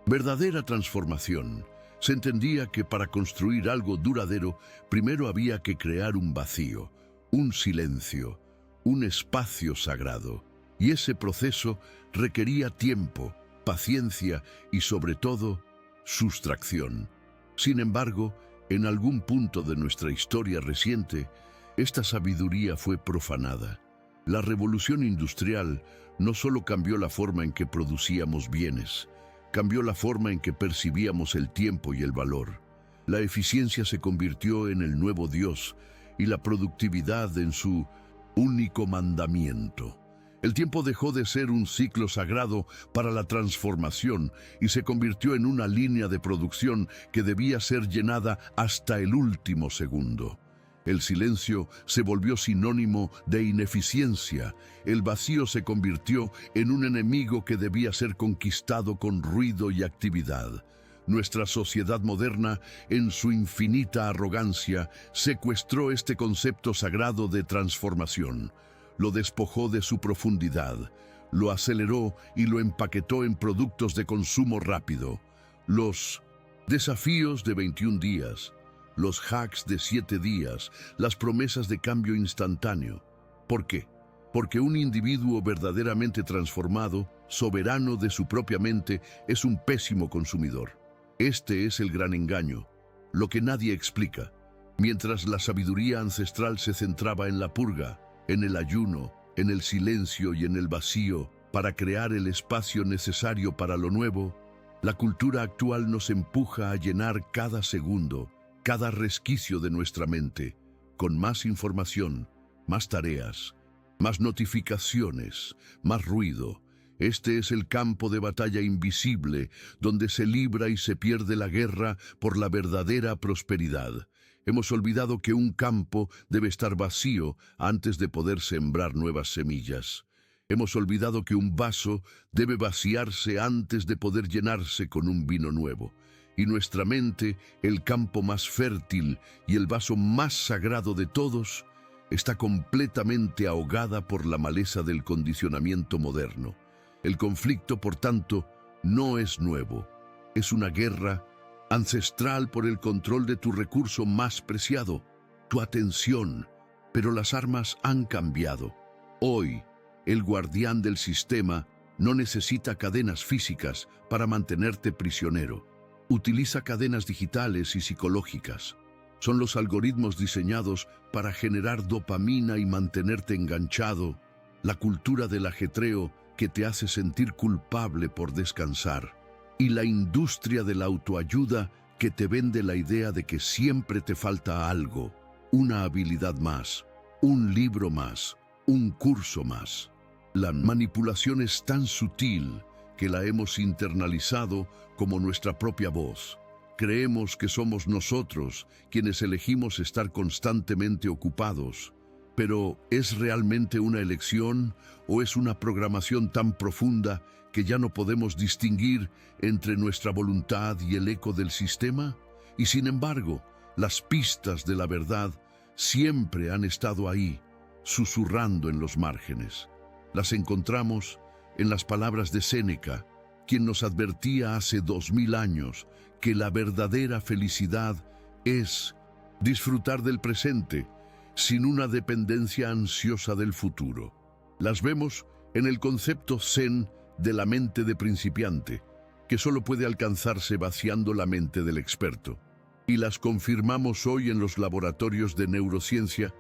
verdadera transformación. Se entendía que para construir algo duradero, primero había que crear un vacío, un silencio, un espacio sagrado. Y ese proceso requería tiempo, paciencia y, sobre todo, sustracción. Sin embargo, en algún punto de nuestra historia reciente, esta sabiduría fue profanada. La revolución industrial no solo cambió la forma en que producíamos bienes, cambió la forma en que percibíamos el tiempo y el valor. La eficiencia se convirtió en el nuevo Dios y la productividad en su único mandamiento. El tiempo dejó de ser un ciclo sagrado para la transformación y se convirtió en una línea de producción que debía ser llenada hasta el último segundo. El silencio se volvió sinónimo de ineficiencia. El vacío se convirtió en un enemigo que debía ser conquistado con ruido y actividad. Nuestra sociedad moderna, en su infinita arrogancia, secuestró este concepto sagrado de transformación. Lo despojó de su profundidad, lo aceleró y lo empaquetó en productos de consumo rápido. Los desafíos de 21 días, los hacks de 7 días, las promesas de cambio instantáneo. ¿Por qué? Porque un individuo verdaderamente transformado, soberano de su propia mente, es un pésimo consumidor. Este es el gran engaño, lo que nadie explica. Mientras la sabiduría ancestral se centraba en la purga, en el ayuno, en el silencio y en el vacío, para crear el espacio necesario para lo nuevo, la cultura actual nos empuja a llenar cada segundo, cada resquicio de nuestra mente, con más información, más tareas, más notificaciones, más ruido. Este es el campo de batalla invisible, donde se libra y se pierde la guerra por la verdadera prosperidad. Hemos olvidado que un campo debe estar vacío antes de poder sembrar nuevas semillas. Hemos olvidado que un vaso debe vaciarse antes de poder llenarse con un vino nuevo. Y nuestra mente, el campo más fértil y el vaso más sagrado de todos, está completamente ahogada por la maleza del condicionamiento moderno. El conflicto, por tanto, no es nuevo. Es una guerra ancestral por el control de tu recurso más preciado, tu atención. Pero las armas han cambiado. Hoy, el guardián del sistema no necesita cadenas físicas para mantenerte prisionero. Utiliza cadenas digitales y psicológicas. Son los algoritmos diseñados para generar dopamina y mantenerte enganchado. La cultura del ajetreo que te hace sentir culpable por descansar. Y la industria de la autoayuda que te vende la idea de que siempre te falta algo, una habilidad más, un libro más, un curso más. La manipulación es tan sutil que la hemos internalizado como nuestra propia voz. Creemos que somos nosotros quienes elegimos estar constantemente ocupados. Pero ¿es realmente una elección o es una programación tan profunda que ya no podemos distinguir entre nuestra voluntad y el eco del sistema? Y sin embargo, las pistas de la verdad siempre han estado ahí, susurrando en los márgenes. Las encontramos en las palabras de Séneca, quien nos advertía hace 2000 años que la verdadera felicidad es disfrutar del presente, sin una dependencia ansiosa del futuro. Las vemos en el concepto zen de la mente de principiante, que solo puede alcanzarse vaciando la mente del experto. Y las confirmamos hoy en los laboratorios de neurociencia,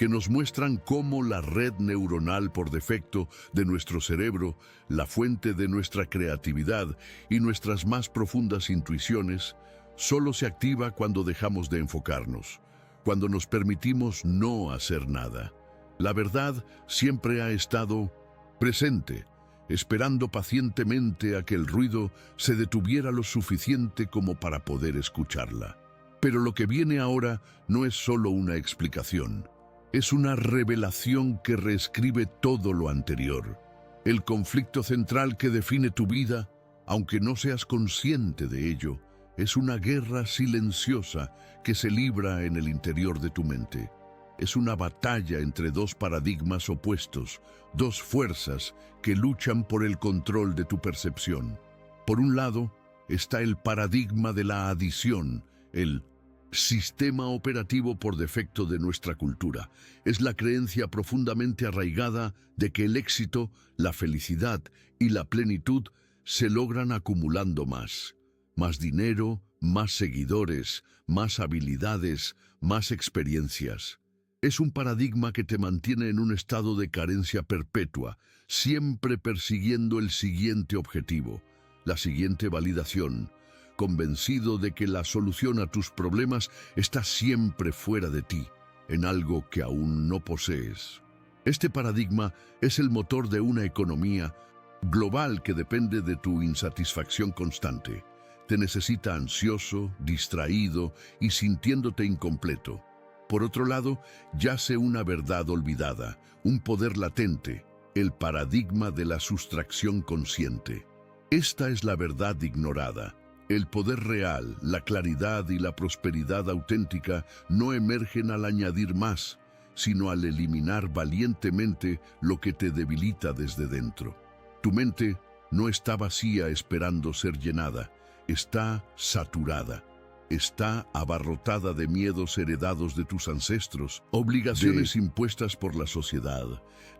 que nos muestran cómo la red neuronal por defecto de nuestro cerebro, la fuente de nuestra creatividad y nuestras más profundas intuiciones, solo se activa cuando dejamos de enfocarnos, cuando nos permitimos no hacer nada. La verdad siempre ha estado presente, esperando pacientemente a que el ruido se detuviera lo suficiente como para poder escucharla. Pero lo que viene ahora no es solo una explicación, es una revelación que reescribe todo lo anterior. El conflicto central que define tu vida, aunque no seas consciente de ello, es una guerra silenciosa que se libra en el interior de tu mente. Es una batalla entre dos paradigmas opuestos, dos fuerzas que luchan por el control de tu percepción. Por un lado, está el paradigma de la adición, el sistema operativo por defecto de nuestra cultura. Es la creencia profundamente arraigada de que el éxito, la felicidad y la plenitud se logran acumulando más. Más dinero, más seguidores, más habilidades, más experiencias. Es un paradigma que te mantiene en un estado de carencia perpetua, siempre persiguiendo el siguiente objetivo, la siguiente validación, convencido de que la solución a tus problemas está siempre fuera de ti, en algo que aún no posees. Este paradigma es el motor de una economía global que depende de tu insatisfacción constante. Te necesita ansioso, distraído y sintiéndote incompleto. Por otro lado, yace una verdad olvidada, un poder latente, el paradigma de la sustracción consciente. Esta es la verdad ignorada. El poder real, la claridad y la prosperidad auténtica no emergen al añadir más, sino al eliminar valientemente lo que te debilita desde dentro. Tu mente no está vacía esperando ser llenada, está saturada. Está abarrotada de miedos heredados de tus ancestros, obligaciones impuestas por la sociedad,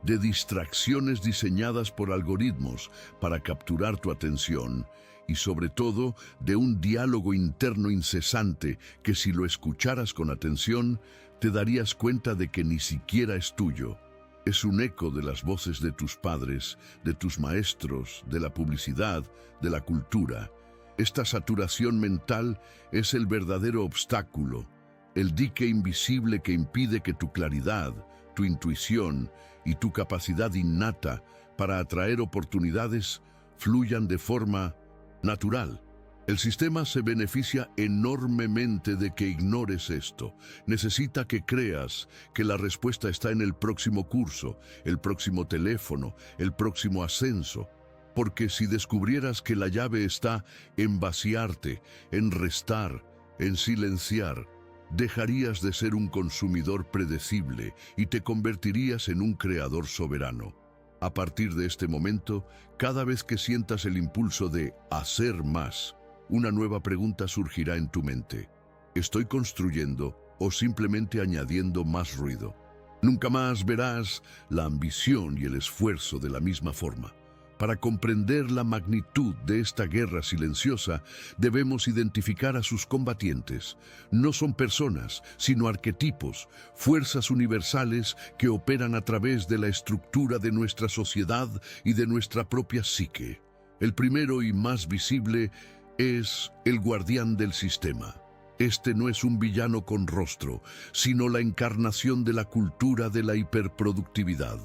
de distracciones diseñadas por algoritmos para capturar tu atención y sobre todo de un diálogo interno incesante que si lo escucharas con atención te darías cuenta de que ni siquiera es tuyo. Es un eco de las voces de tus padres, de tus maestros, de la publicidad, de la cultura. Esta saturación mental es el verdadero obstáculo, el dique invisible que impide que tu claridad, tu intuición y tu capacidad innata para atraer oportunidades fluyan de forma natural. El sistema se beneficia enormemente de que ignores esto. Necesita que creas que la respuesta está en el próximo curso, el próximo teléfono, el próximo ascenso. Porque si descubrieras que la llave está en vaciarte, en restar, en silenciar, dejarías de ser un consumidor predecible y te convertirías en un creador soberano. A partir de este momento, cada vez que sientas el impulso de hacer más, una nueva pregunta surgirá en tu mente. ¿Estoy construyendo o simplemente añadiendo más ruido? Nunca más verás la ambición y el esfuerzo de la misma forma. Para comprender la magnitud de esta guerra silenciosa, debemos identificar a sus combatientes. No son personas, sino arquetipos, fuerzas universales que operan a través de la estructura de nuestra sociedad y de nuestra propia psique. El primero y más visible es el guardián del sistema. Este no es un villano con rostro, sino la encarnación de la cultura de la hiperproductividad.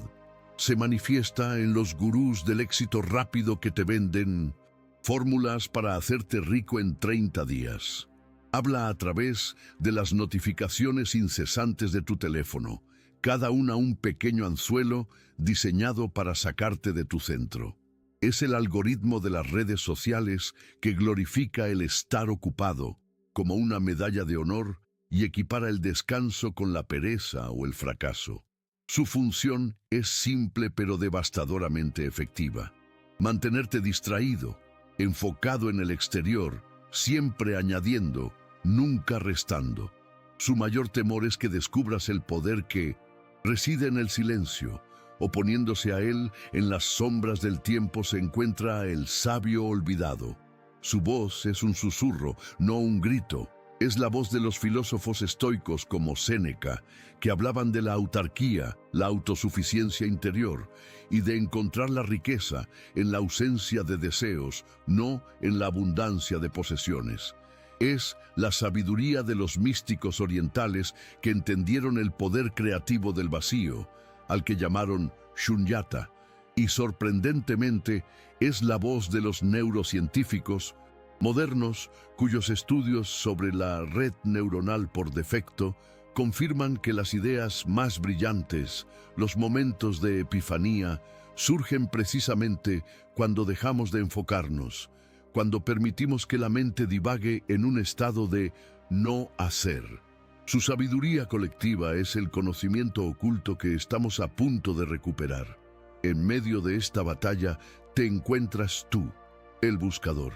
Se manifiesta en los gurús del éxito rápido que te venden fórmulas para hacerte rico en 30 días. Habla a través de las notificaciones incesantes de tu teléfono, cada una un pequeño anzuelo diseñado para sacarte de tu centro. Es el algoritmo de las redes sociales que glorifica el estar ocupado como una medalla de honor y equipara el descanso con la pereza o el fracaso. Su función es simple pero devastadoramente efectiva. Mantenerte distraído, enfocado en el exterior, siempre añadiendo, nunca restando. Su mayor temor es que descubras el poder que reside en el silencio. Oponiéndose a él, en las sombras del tiempo se encuentra el sabio olvidado. Su voz es un susurro, no un grito. Es la voz de los filósofos estoicos como Séneca, que hablaban de la autarquía, la autosuficiencia interior, y de encontrar la riqueza en la ausencia de deseos, no en la abundancia de posesiones. Es la sabiduría de los místicos orientales que entendieron el poder creativo del vacío, al que llamaron Shunyata, y sorprendentemente es la voz de los neurocientíficos modernos cuyos estudios sobre la red neuronal por defecto confirman que las ideas más brillantes, los momentos de epifanía, surgen precisamente cuando dejamos de enfocarnos, cuando permitimos que la mente divague en un estado de no hacer. Su sabiduría colectiva es el conocimiento oculto que estamos a punto de recuperar. En medio de esta batalla te encuentras tú, el buscador.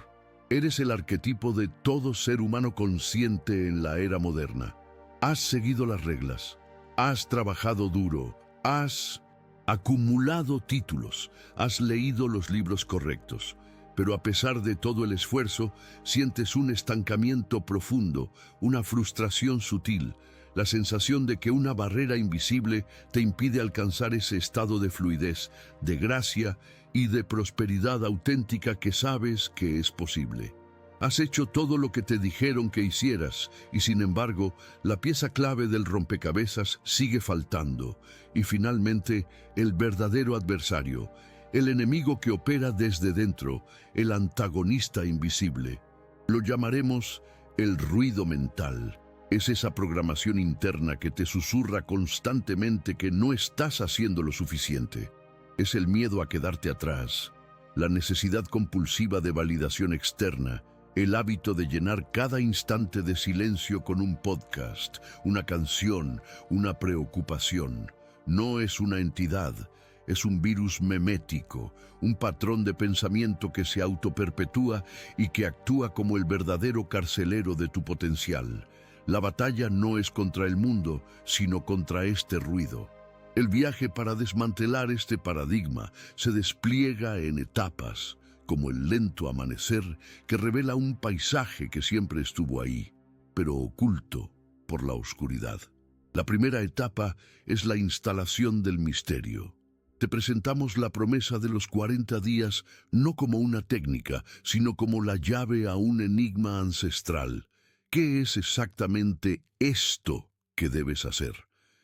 Eres el arquetipo de todo ser humano consciente en la era moderna. Has seguido las reglas, has trabajado duro, has acumulado títulos, has leído los libros correctos, pero a pesar de todo el esfuerzo, sientes un estancamiento profundo, una frustración sutil, la sensación de que una barrera invisible te impide alcanzar ese estado de fluidez, de gracia y de prosperidad auténtica que sabes que es posible. Has hecho todo lo que te dijeron que hicieras y sin embargo, la pieza clave del rompecabezas sigue faltando y finalmente el verdadero adversario, el enemigo que opera desde dentro, el antagonista invisible. Lo llamaremos el ruido mental. Es esa programación interna que te susurra constantemente que no estás haciendo lo suficiente. Es el miedo a quedarte atrás, la necesidad compulsiva de validación externa, el hábito de llenar cada instante de silencio con un podcast, una canción, una preocupación. No es una entidad, es un virus memético, un patrón de pensamiento que se autoperpetúa y que actúa como el verdadero carcelero de tu potencial. La batalla no es contra el mundo, sino contra este ruido. El viaje para desmantelar este paradigma se despliega en etapas, como el lento amanecer que revela un paisaje que siempre estuvo ahí, pero oculto por la oscuridad. La primera etapa es la instalación del misterio. Te presentamos la promesa de los 40 días no como una técnica, sino como la llave a un enigma ancestral. ¿Qué es exactamente esto que debes hacer?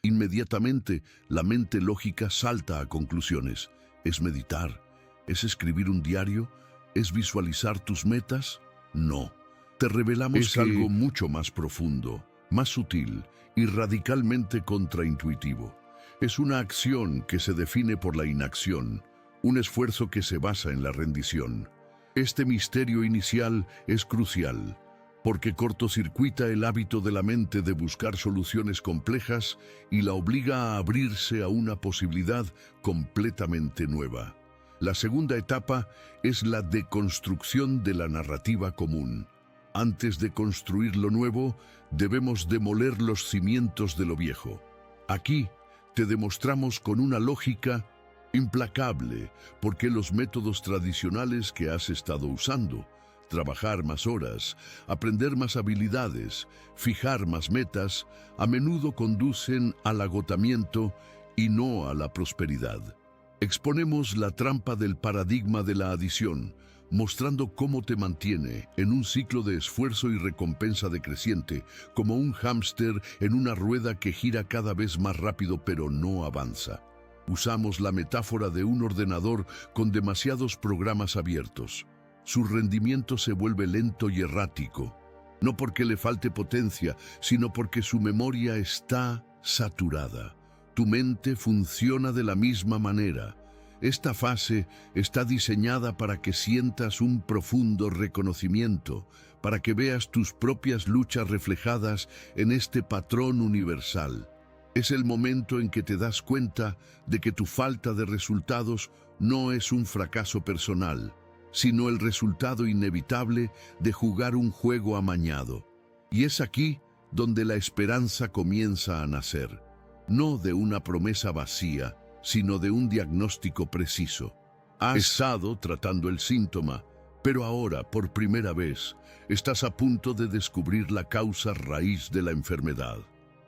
Inmediatamente, la mente lógica salta a conclusiones. ¿Es meditar? ¿Es escribir un diario? ¿Es visualizar tus metas? No. Te revelamos que algo mucho más profundo, más sutil y radicalmente contraintuitivo. Es una acción que se define por la inacción, un esfuerzo que se basa en la rendición. Este misterio inicial es crucial, porque cortocircuita el hábito de la mente de buscar soluciones complejas y la obliga a abrirse a una posibilidad completamente nueva. La segunda etapa es la deconstrucción de la narrativa común. Antes de construir lo nuevo, debemos demoler los cimientos de lo viejo. Aquí te demostramos con una lógica implacable por qué los métodos tradicionales que has estado usando, trabajar más horas, aprender más habilidades, fijar más metas, a menudo conducen al agotamiento y no a la prosperidad. Exponemos la trampa del paradigma de la adición, mostrando cómo te mantiene en un ciclo de esfuerzo y recompensa decreciente, como un hámster en una rueda que gira cada vez más rápido pero no avanza. Usamos la metáfora de un ordenador con demasiados programas abiertos. Su rendimiento se vuelve lento y errático, no porque le falte potencia, sino porque su memoria está saturada. Tu mente funciona de la misma manera. Esta fase está diseñada para que sientas un profundo reconocimiento, para que veas tus propias luchas reflejadas en este patrón universal. Es el momento en que te das cuenta de que tu falta de resultados no es un fracaso personal, sino el resultado inevitable de jugar un juego amañado. Y es aquí donde la esperanza comienza a nacer, no de una promesa vacía, sino de un diagnóstico preciso. Has estado tratando el síntoma, pero ahora, por primera vez, estás a punto de descubrir la causa raíz de la enfermedad.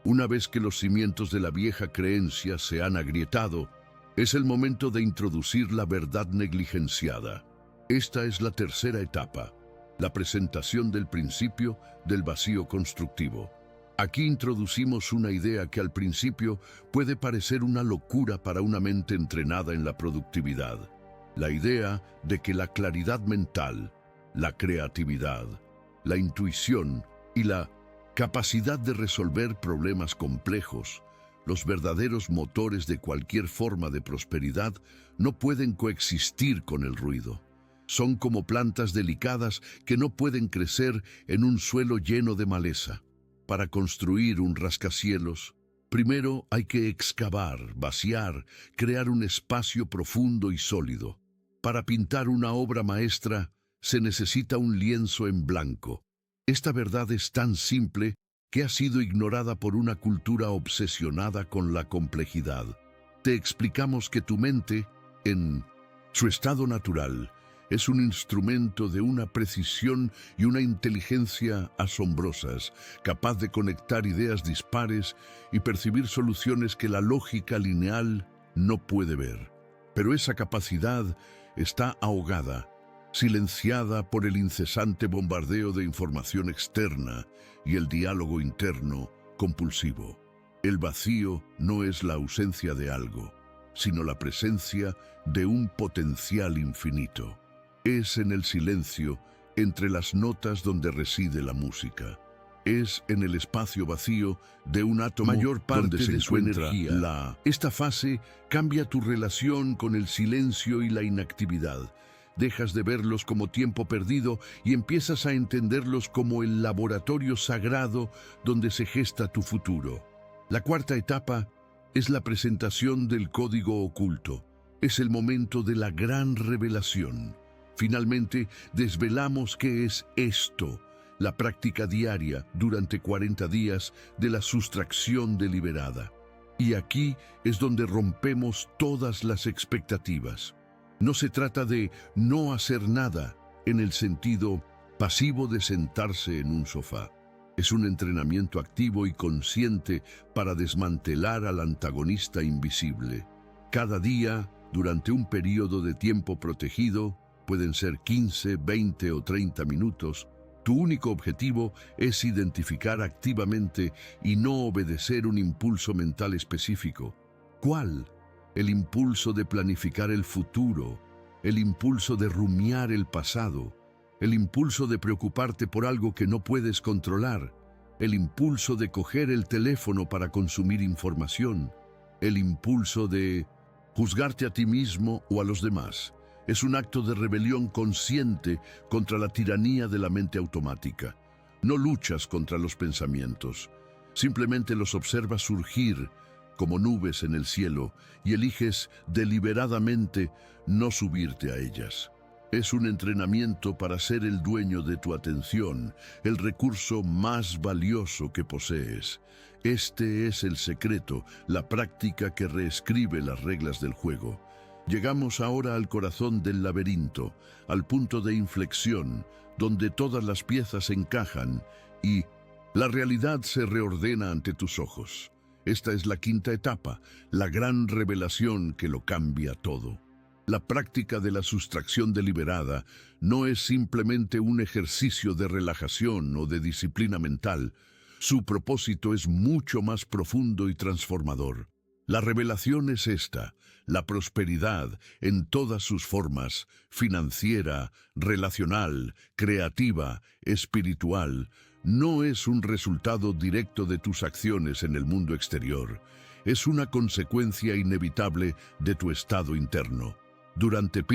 Una vez que los cimientos de la vieja creencia se han agrietado, es el momento de introducir la verdad negligenciada. Esta es la tercera etapa, la presentación del principio del vacío constructivo. Aquí introducimos una idea que al principio puede parecer una locura para una mente entrenada en la productividad. La idea de que la claridad mental, la creatividad, la intuición y la capacidad de resolver problemas complejos, los verdaderos motores de cualquier forma de prosperidad, no pueden coexistir con el ruido. Son como plantas delicadas que no pueden crecer en un suelo lleno de maleza. Para construir un rascacielos, primero hay que excavar, vaciar, crear un espacio profundo y sólido. Para pintar una obra maestra, se necesita un lienzo en blanco. Esta verdad es tan simple que ha sido ignorada por una cultura obsesionada con la complejidad. Te explicamos que tu mente, en su estado natural, es un instrumento de una precisión y una inteligencia asombrosas, capaz de conectar ideas dispares y percibir soluciones que la lógica lineal no puede ver. Pero esa capacidad está ahogada, silenciada por el incesante bombardeo de información externa y el diálogo interno compulsivo. El vacío no es la ausencia de algo, sino la presencia de un potencial infinito. Es en el silencio, entre las notas donde reside la música. Es en el espacio vacío de un átomo mayor parte de su energía. Esta fase cambia tu relación con el silencio y la inactividad. Dejas de verlos como tiempo perdido y empiezas a entenderlos como el laboratorio sagrado donde se gesta tu futuro. La cuarta etapa es la presentación del código oculto. Es el momento de la gran revelación. Finalmente, desvelamos qué es esto, la práctica diaria durante 40 días de la sustracción deliberada. Y aquí es donde rompemos todas las expectativas. No se trata de no hacer nada en el sentido pasivo de sentarse en un sofá. Es un entrenamiento activo y consciente para desmantelar al antagonista invisible. Cada día, durante un periodo de tiempo protegido, pueden ser 15, 20 o 30 minutos, tu único objetivo es identificar activamente y no obedecer un impulso mental específico. ¿Cuál? El impulso de planificar el futuro, el impulso de rumiar el pasado, el impulso de preocuparte por algo que no puedes controlar, el impulso de coger el teléfono para consumir información, el impulso de juzgarte a ti mismo o a los demás. Es un acto de rebelión consciente contra la tiranía de la mente automática. No luchas contra los pensamientos, simplemente los observas surgir como nubes en el cielo y eliges deliberadamente no subirte a ellas. Es un entrenamiento para ser el dueño de tu atención, el recurso más valioso que posees. Este es el secreto, la práctica que reescribe las reglas del juego. Llegamos ahora al corazón del laberinto, al punto de inflexión, donde todas las piezas encajan y la realidad se reordena ante tus ojos. Esta es la quinta etapa, la gran revelación que lo cambia todo. La práctica de la sustracción deliberada no es simplemente un ejercicio de relajación o de disciplina mental. Su propósito es mucho más profundo y transformador. La revelación es esta: la prosperidad en todas sus formas, financiera, relacional, creativa, espiritual, no es un resultado directo de tus acciones en el mundo exterior. Es una consecuencia inevitable de tu estado interno. Durante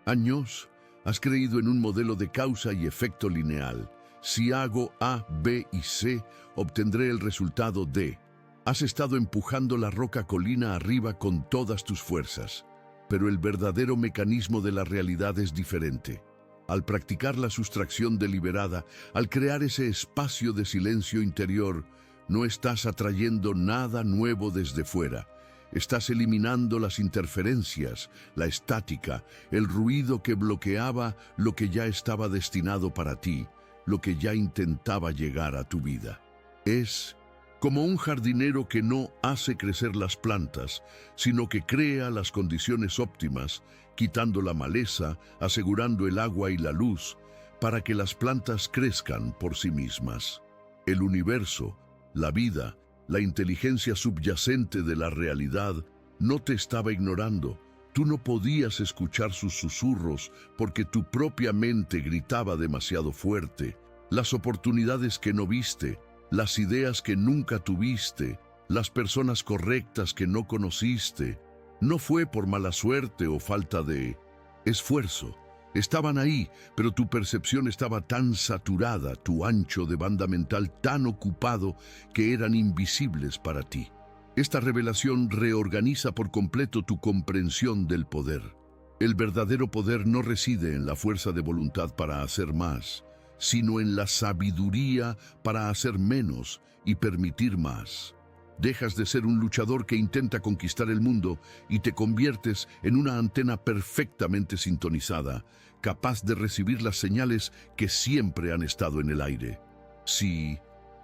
años, has creído en un modelo de causa y efecto lineal. Si hago A, B y C, obtendré el resultado D. Has estado empujando la roca colina arriba con todas tus fuerzas. Pero el verdadero mecanismo de la realidad es diferente. Al practicar la sustracción deliberada, al crear ese espacio de silencio interior, no estás atrayendo nada nuevo desde fuera. Estás eliminando las interferencias, la estática, el ruido que bloqueaba lo que ya estaba destinado para ti, lo que ya intentaba llegar a tu vida. Es como un jardinero que no hace crecer las plantas, sino que crea las condiciones óptimas, quitando la maleza, asegurando el agua y la luz, para que las plantas crezcan por sí mismas. El universo, la vida, la inteligencia subyacente de la realidad no te estaba ignorando. Tú no podías escuchar sus susurros porque tu propia mente gritaba demasiado fuerte. Las oportunidades que no viste, las ideas que nunca tuviste, las personas correctas que no conociste, no fue por mala suerte o falta de esfuerzo. Estaban ahí, pero tu percepción estaba tan saturada, tu ancho de banda mental tan ocupado, que eran invisibles para ti. Esta revelación reorganiza por completo tu comprensión del poder. El verdadero poder no reside en la fuerza de voluntad para hacer más, sino en la sabiduría para hacer menos y permitir más. Dejas de ser un luchador que intenta conquistar el mundo y te conviertes en una antena perfectamente sintonizada, capaz de recibir las señales que siempre han estado en el aire. Si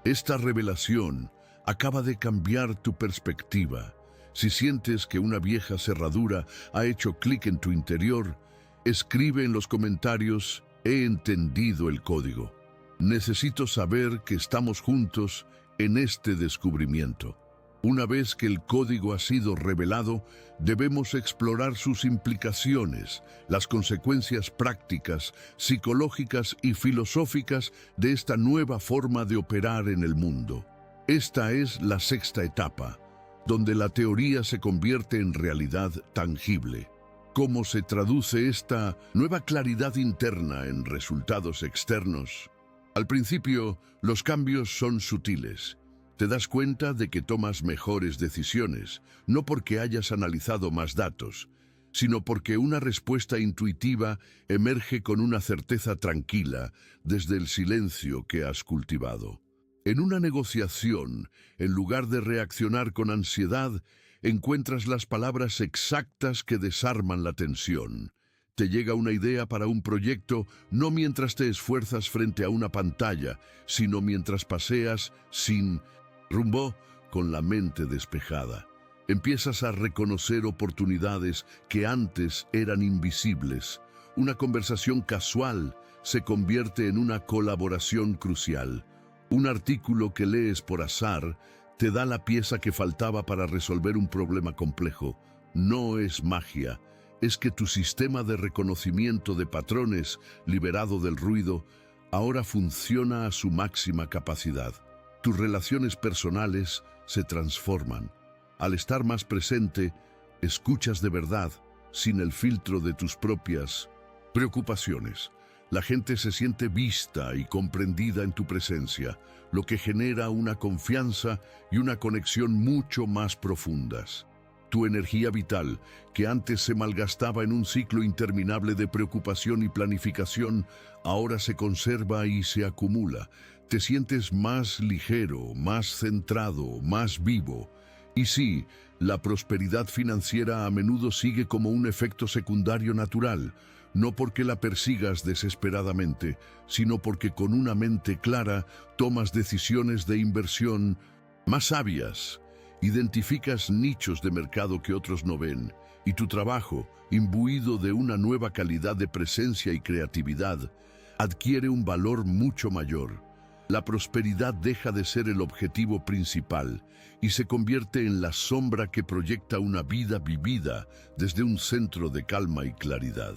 esta revelación acaba de cambiar tu perspectiva, si sientes que una vieja cerradura ha hecho clic en tu interior, escribe en los comentarios: he entendido el código. Necesito saber que estamos juntos en este descubrimiento. Una vez que el código ha sido revelado, debemos explorar sus implicaciones, las consecuencias prácticas, psicológicas y filosóficas de esta nueva forma de operar en el mundo. Esta es la sexta etapa, donde la teoría se convierte en realidad tangible. ¿Cómo se traduce esta nueva claridad interna en resultados externos? Al principio, los cambios son sutiles. Te das cuenta de que tomas mejores decisiones, no porque hayas analizado más datos, sino porque una respuesta intuitiva emerge con una certeza tranquila desde el silencio que has cultivado. En una negociación, en lugar de reaccionar con ansiedad, encuentras las palabras exactas que desarman la tensión. Te llega una idea para un proyecto no mientras te esfuerzas frente a una pantalla, sino mientras paseas sin rumbo, con la mente despejada. Empiezas a reconocer oportunidades que antes eran invisibles. Una conversación casual se convierte en una colaboración crucial. Un artículo que lees por azar te da la pieza que faltaba para resolver un problema complejo. No es magia, es que tu sistema de reconocimiento de patrones, liberado del ruido, ahora funciona a su máxima capacidad. Tus relaciones personales se transforman. Al estar más presente, escuchas de verdad, sin el filtro de tus propias preocupaciones. La gente se siente vista y comprendida en tu presencia, lo que genera una confianza y una conexión mucho más profundas. Tu energía vital, que antes se malgastaba en un ciclo interminable de preocupación y planificación, ahora se conserva y se acumula. Te sientes más ligero, más centrado, más vivo. Y sí, la prosperidad financiera a menudo sigue como un efecto secundario natural, no porque la persigas desesperadamente, sino porque con una mente clara tomas decisiones de inversión más sabias. Identificas nichos de mercado que otros no ven, y tu trabajo, imbuido de una nueva calidad de presencia y creatividad, adquiere un valor mucho mayor. La prosperidad deja de ser el objetivo principal y se convierte en la sombra que proyecta una vida vivida desde un centro de calma y claridad.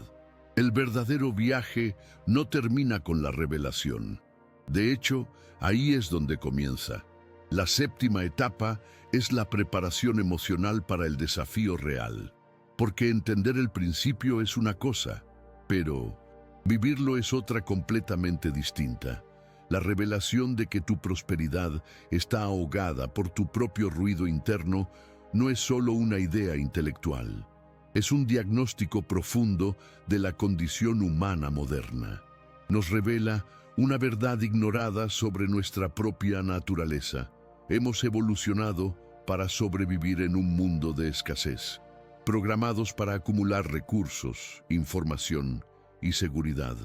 El verdadero viaje no termina con la revelación. De hecho, ahí es donde comienza. La séptima etapa es la preparación emocional para el desafío real. Porque entender el principio es una cosa, pero vivirlo es otra completamente distinta. La revelación de que tu prosperidad está ahogada por tu propio ruido interno no es solo una idea intelectual. Es un diagnóstico profundo de la condición humana moderna. Nos revela una verdad ignorada sobre nuestra propia naturaleza. Hemos evolucionado para sobrevivir en un mundo de escasez, programados para acumular recursos, información y seguridad.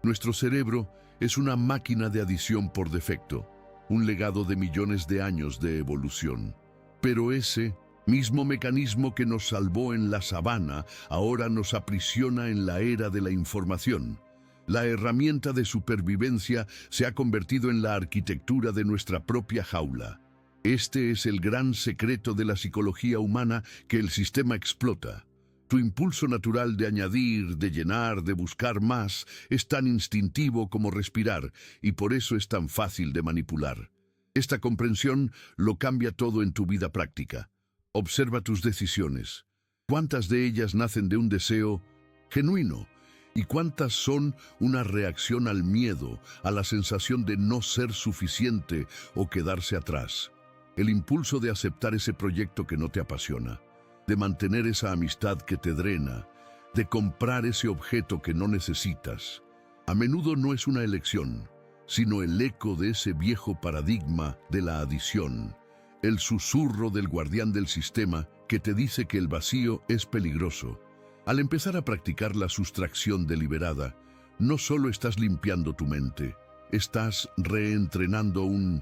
Nuestro cerebro es una máquina de adición por defecto, un legado de millones de años de evolución. Pero ese mismo mecanismo que nos salvó en la sabana ahora nos aprisiona en la era de la información. La herramienta de supervivencia se ha convertido en la arquitectura de nuestra propia jaula. Este es el gran secreto de la psicología humana que el sistema explota. Tu impulso natural de añadir, de llenar, de buscar más, es tan instintivo como respirar, y por eso es tan fácil de manipular. Esta comprensión lo cambia todo en tu vida práctica. Observa tus decisiones. ¿Cuántas de ellas nacen de un deseo genuino? ¿Y cuántas son una reacción al miedo, a la sensación de no ser suficiente o quedarse atrás? El impulso de aceptar ese proyecto que no te apasiona, de mantener esa amistad que te drena, de comprar ese objeto que no necesitas, a menudo no es una elección, sino el eco de ese viejo paradigma de la adición, el susurro del guardián del sistema que te dice que el vacío es peligroso. Al empezar a practicar la sustracción deliberada, no solo estás limpiando tu mente, estás reentrenando un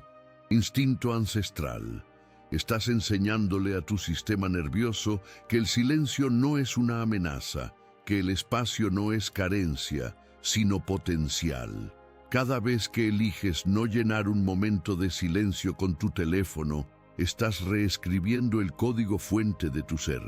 instinto ancestral. Estás enseñándole a tu sistema nervioso que el silencio no es una amenaza, que el espacio no es carencia, sino potencial. Cada vez que eliges no llenar un momento de silencio con tu teléfono, estás reescribiendo el código fuente de tu ser.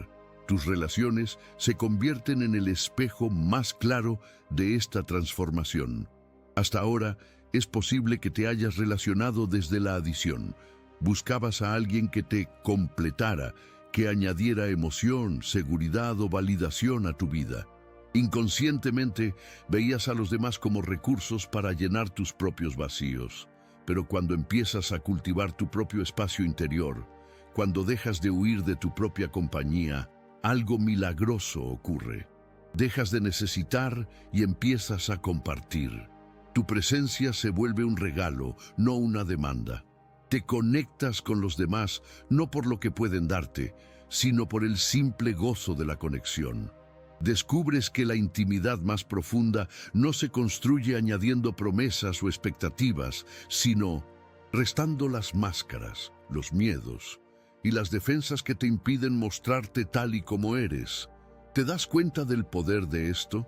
Tus relaciones se convierten en el espejo más claro de esta transformación. Hasta ahora, es posible que te hayas relacionado desde la adición. Buscabas a alguien que te completara, que añadiera emoción, seguridad o validación a tu vida. Inconscientemente, veías a los demás como recursos para llenar tus propios vacíos. Pero cuando empiezas a cultivar tu propio espacio interior, cuando dejas de huir de tu propia compañía, algo milagroso ocurre. Dejas de necesitar y empiezas a compartir. Tu presencia se vuelve un regalo, no una demanda. Te conectas con los demás no por lo que pueden darte, sino por el simple gozo de la conexión. Descubres que la intimidad más profunda no se construye añadiendo promesas o expectativas, sino restando las máscaras, los miedos y las defensas que te impiden mostrarte tal y como eres. ¿Te das cuenta del poder de esto?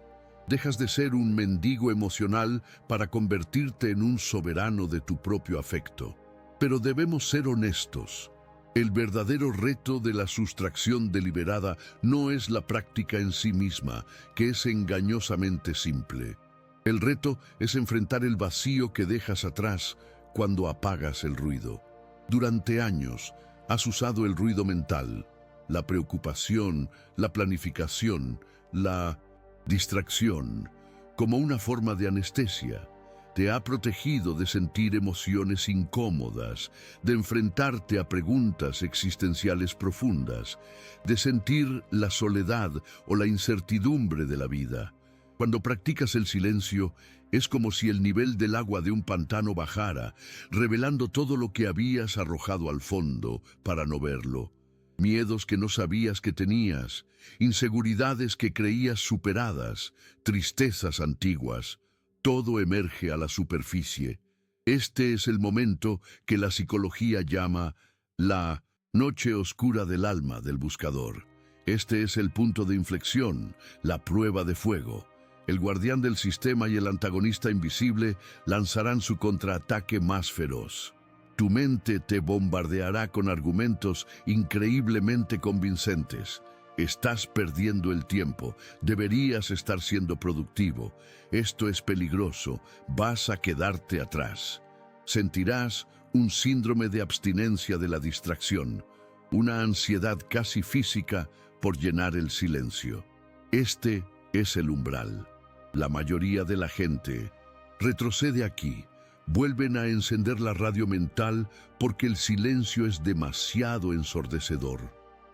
Dejas de ser un mendigo emocional para convertirte en un soberano de tu propio afecto. Pero debemos ser honestos. El verdadero reto de la sustracción deliberada no es la práctica en sí misma, que es engañosamente simple. El reto es enfrentar el vacío que dejas atrás cuando apagas el ruido. Durante años has usado el ruido mental, la preocupación, la planificación, la distracción, como una forma de anestesia. Te ha protegido de sentir emociones incómodas, de enfrentarte a preguntas existenciales profundas, de sentir la soledad o la incertidumbre de la vida. Cuando practicas el silencio, es como si el nivel del agua de un pantano bajara, revelando todo lo que habías arrojado al fondo para no verlo. Miedos que no sabías que tenías, inseguridades que creías superadas, tristezas antiguas. Todo emerge a la superficie. Este es el momento que la psicología llama la noche oscura del alma del buscador. Este es el punto de inflexión, la prueba de fuego. El guardián del sistema y el antagonista invisible lanzarán su contraataque más feroz. Tu mente te bombardeará con argumentos increíblemente convincentes. Estás perdiendo el tiempo, deberías estar siendo productivo. Esto es peligroso, vas a quedarte atrás. Sentirás un síndrome de abstinencia de la distracción, una ansiedad casi física por llenar el silencio. Este es el umbral. La mayoría de la gente retrocede aquí. Vuelven a encender la radio mental porque el silencio es demasiado ensordecedor.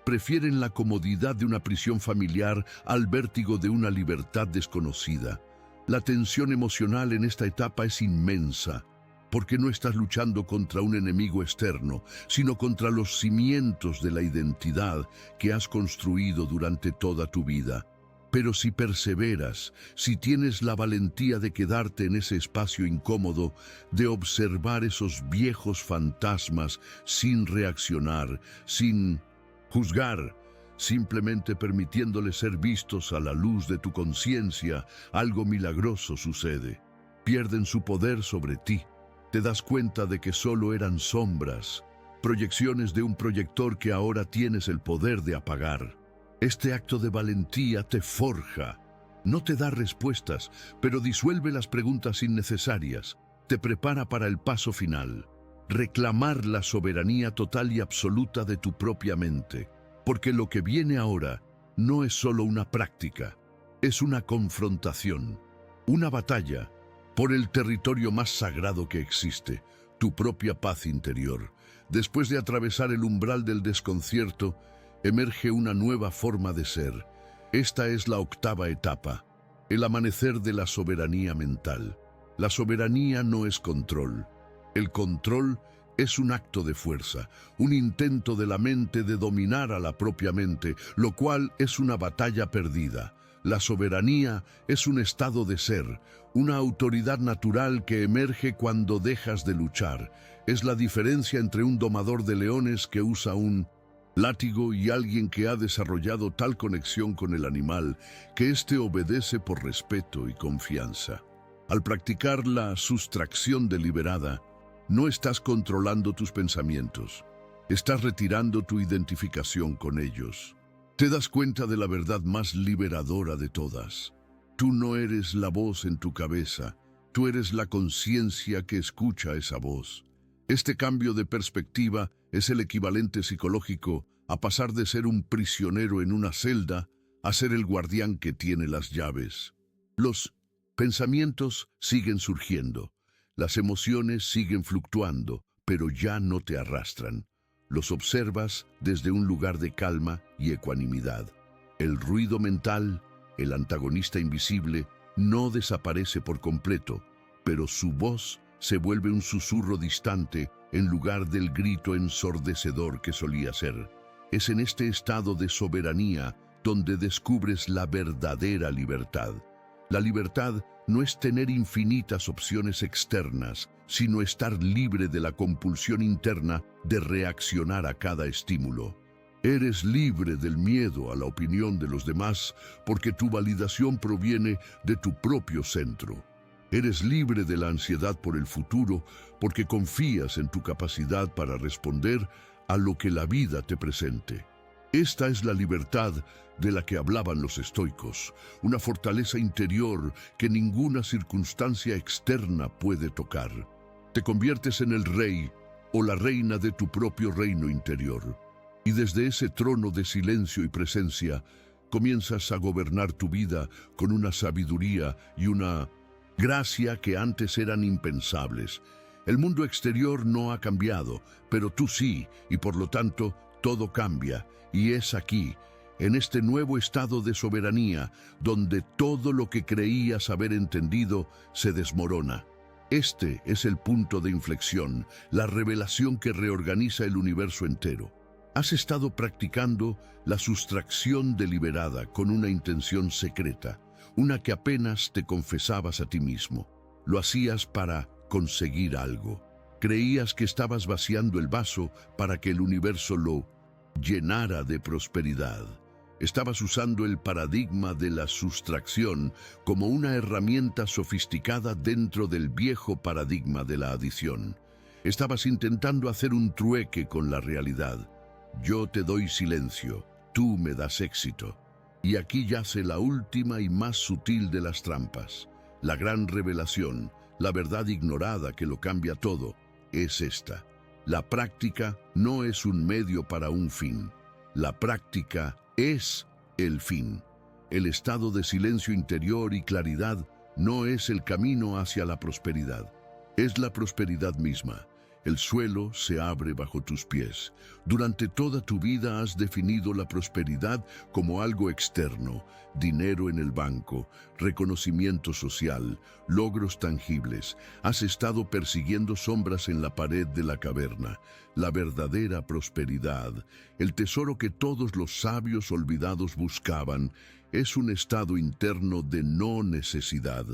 Prefieren la comodidad de una prisión familiar al vértigo de una libertad desconocida. La tensión emocional en esta etapa es inmensa, porque no estás luchando contra un enemigo externo, sino contra los cimientos de la identidad que has construido durante toda tu vida. Pero si perseveras, si tienes la valentía de quedarte en ese espacio incómodo, de observar esos viejos fantasmas sin reaccionar, sin juzgar, simplemente permitiéndoles ser vistos a la luz de tu conciencia, algo milagroso sucede. Pierden su poder sobre ti. Te das cuenta de que solo eran sombras, proyecciones de un proyector que ahora tienes el poder de apagar. Este acto de valentía te forja. No te da respuestas, pero disuelve las preguntas innecesarias. Te prepara para el paso final. Reclamar la soberanía total y absoluta de tu propia mente, porque lo que viene ahora no es solo una práctica, es una confrontación, una batalla por el territorio más sagrado que existe, tu propia paz interior. Después de atravesar el umbral del desconcierto, emerge una nueva forma de ser. Esta es la octava etapa, el amanecer de la soberanía mental. La soberanía no es control. El control es un acto de fuerza, un intento de la mente de dominar a la propia mente, lo cual es una batalla perdida. La soberanía es un estado de ser, una autoridad natural que emerge cuando dejas de luchar. Es la diferencia entre un domador de leones que usa un látigo y alguien que ha desarrollado tal conexión con el animal que éste obedece por respeto y confianza. Al practicar la sustracción deliberada, no estás controlando tus pensamientos, estás retirando tu identificación con ellos. Te das cuenta de la verdad más liberadora de todas. Tú no eres la voz en tu cabeza, tú eres la conciencia que escucha esa voz. Este cambio de perspectiva es el equivalente psicológico a pasar de ser un prisionero en una celda a ser el guardián que tiene las llaves. Los pensamientos siguen surgiendo. Las emociones siguen fluctuando, pero ya no te arrastran. Los observas desde un lugar de calma y ecuanimidad. El ruido mental, el antagonista invisible, no desaparece por completo, pero su voz se vuelve un susurro distante en lugar del grito ensordecedor que solía ser. Es en este estado de soberanía donde descubres la verdadera libertad. La libertad no es tener infinitas opciones externas, sino estar libre de la compulsión interna de reaccionar a cada estímulo. Eres libre del miedo a la opinión de los demás porque tu validación proviene de tu propio centro. Eres libre de la ansiedad por el futuro porque confías en tu capacidad para responder a lo que la vida te presente. Esta es la libertad de la que hablaban los estoicos, una fortaleza interior que ninguna circunstancia externa puede tocar. Te conviertes en el rey o la reina de tu propio reino interior, y desde ese trono de silencio y presencia comienzas a gobernar tu vida con una sabiduría y una gracia que antes eran impensables. El mundo exterior no ha cambiado, pero tú sí, y por lo tanto todo cambia, y es aquí, en este nuevo estado de soberanía, donde todo lo que creías haber entendido se desmorona. Este es el punto de inflexión, la revelación que reorganiza el universo entero. Has estado practicando la sustracción deliberada con una intención secreta, una que apenas te confesabas a ti mismo. Lo hacías para conseguir algo. Creías que estabas vaciando el vaso para que el universo lo llenara de prosperidad. Estabas usando el paradigma de la sustracción como una herramienta sofisticada dentro del viejo paradigma de la adición. Estabas intentando hacer un trueque con la realidad. Yo te doy silencio, tú me das éxito. Y aquí yace la última y más sutil de las trampas. La gran revelación, la verdad ignorada que lo cambia todo, es esta. La práctica no es un medio para un fin. La práctica es el fin. El estado de silencio interior y claridad no es el camino hacia la prosperidad. Es la prosperidad misma. El suelo se abre bajo tus pies. Durante toda tu vida has definido la prosperidad como algo externo, dinero en el banco, reconocimiento social, logros tangibles. Has estado persiguiendo sombras en la pared de la caverna. La verdadera prosperidad, el tesoro que todos los sabios olvidados buscaban, es un estado interno de no necesidad.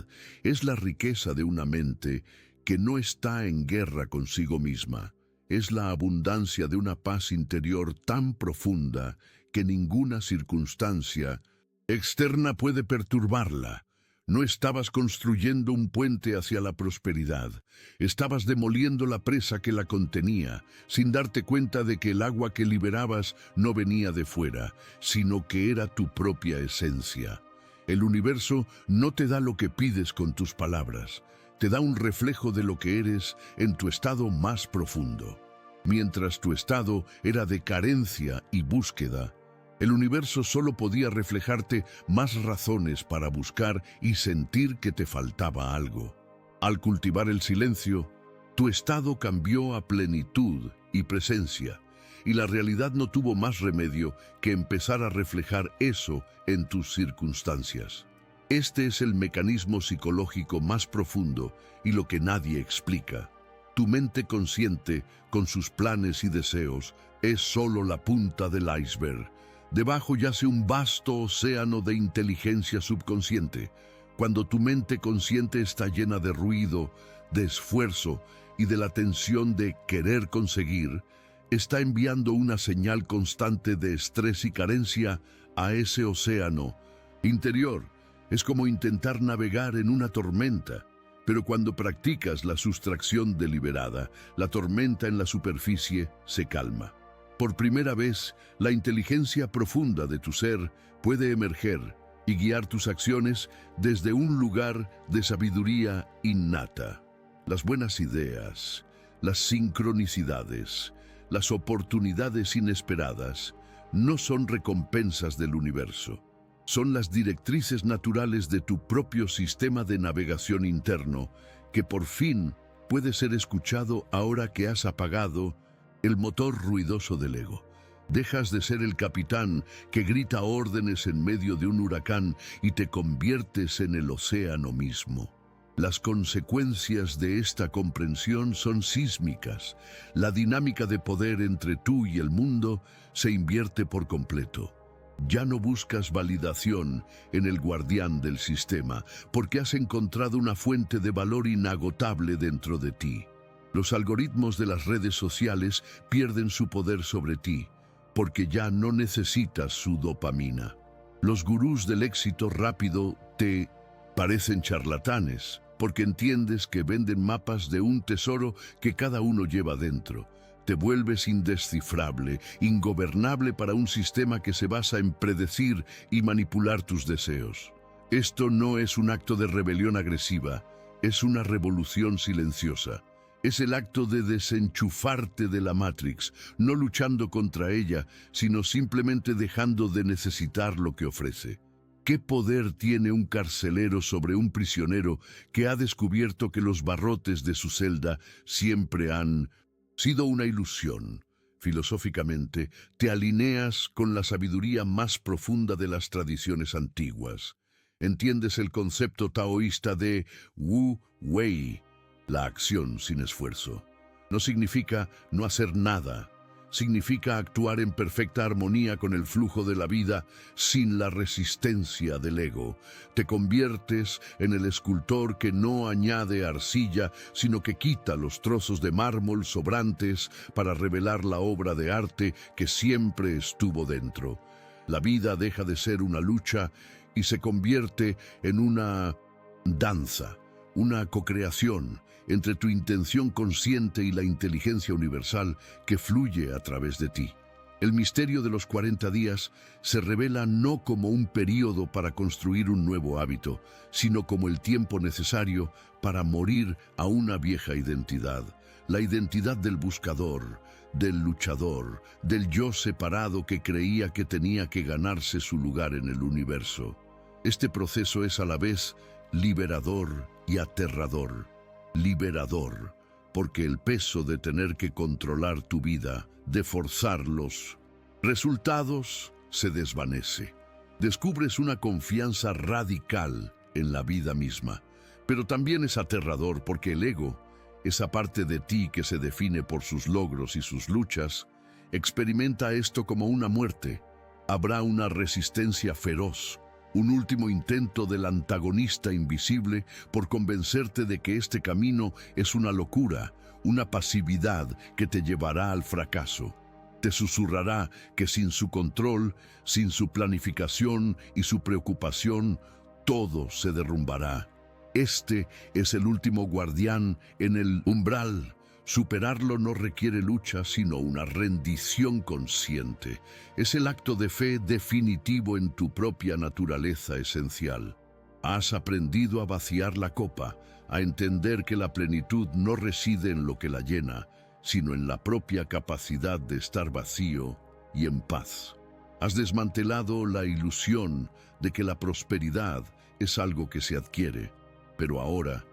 Es la riqueza de una mente que no está en guerra consigo misma. Es la abundancia de una paz interior tan profunda que ninguna circunstancia externa puede perturbarla. No estabas construyendo un puente hacia la prosperidad. Estabas demoliendo la presa que la contenía, sin darte cuenta de que el agua que liberabas no venía de fuera, sino que era tu propia esencia. El universo no te da lo que pides con tus palabras. Te da un reflejo de lo que eres en tu estado más profundo. Mientras tu estado era de carencia y búsqueda, el universo solo podía reflejarte más razones para buscar y sentir que te faltaba algo. Al cultivar el silencio, tu estado cambió a plenitud y presencia, y la realidad no tuvo más remedio que empezar a reflejar eso en tus circunstancias. Este es el mecanismo psicológico más profundo y lo que nadie explica. Tu mente consciente, con sus planes y deseos, es solo la punta del iceberg. Debajo yace un vasto océano de inteligencia subconsciente. Cuando tu mente consciente está llena de ruido, de esfuerzo y de la tensión de querer conseguir, está enviando una señal constante de estrés y carencia a ese océano interior. Es como intentar navegar en una tormenta, pero cuando practicas la sustracción deliberada, la tormenta en la superficie se calma. Por primera vez, la inteligencia profunda de tu ser puede emerger y guiar tus acciones desde un lugar de sabiduría innata. Las buenas ideas, las sincronicidades, las oportunidades inesperadas no son recompensas del universo. Son las directrices naturales de tu propio sistema de navegación interno, que por fin puede ser escuchado ahora que has apagado el motor ruidoso del ego. Dejas de ser el capitán que grita órdenes en medio de un huracán y te conviertes en el océano mismo. Las consecuencias de esta comprensión son sísmicas. La dinámica de poder entre tú y el mundo se invierte por completo. Ya no buscas validación en el guardián del sistema, porque has encontrado una fuente de valor inagotable dentro de ti. Los algoritmos de las redes sociales pierden su poder sobre ti, porque ya no necesitas su dopamina. Los gurús del éxito rápido te parecen charlatanes, porque entiendes que venden mapas de un tesoro que cada uno lleva dentro. Te vuelves indescifrable, ingobernable para un sistema que se basa en predecir y manipular tus deseos. Esto no es un acto de rebelión agresiva, es una revolución silenciosa. Es el acto de desenchufarte de la Matrix, no luchando contra ella, sino simplemente dejando de necesitar lo que ofrece. ¿Qué poder tiene un carcelero sobre un prisionero que ha descubierto que los barrotes de su celda siempre han sido una ilusión? Filosóficamente, te alineas con la sabiduría más profunda de las tradiciones antiguas. Entiendes el concepto taoísta de Wu Wei, la acción sin esfuerzo. No significa no hacer nada, significa actuar en perfecta armonía con el flujo de la vida sin la resistencia del ego. Te conviertes en el escultor que no añade arcilla, sino que quita los trozos de mármol sobrantes para revelar la obra de arte que siempre estuvo dentro. La vida deja de ser una lucha y se convierte en una danza, una cocreación entre tu intención consciente y la inteligencia universal que fluye a través de ti. El misterio de los 40 días se revela no como un período para construir un nuevo hábito, sino como el tiempo necesario para morir a una vieja identidad, la identidad del buscador, del luchador, del yo separado que creía que tenía que ganarse su lugar en el universo. Este proceso es a la vez liberador y aterrador. Liberador, porque el peso de tener que controlar tu vida, de forzar los resultados, se desvanece. Descubres una confianza radical en la vida misma, pero también es aterrador porque el ego, esa parte de ti que se define por sus logros y sus luchas, experimenta esto como una muerte. Habrá una resistencia feroz, un último intento del antagonista invisible por convencerte de que este camino es una locura, una pasividad que te llevará al fracaso. Te susurrará que sin su control, sin su planificación y su preocupación, todo se derrumbará. Este es el último guardián en el umbral. Superarlo no requiere lucha, sino una rendición consciente. Es el acto de fe definitivo en tu propia naturaleza esencial. Has aprendido a vaciar la copa, a entender que la plenitud no reside en lo que la llena, sino en la propia capacidad de estar vacío y en paz. Has desmantelado la ilusión de que la prosperidad es algo que se adquiere, pero ahora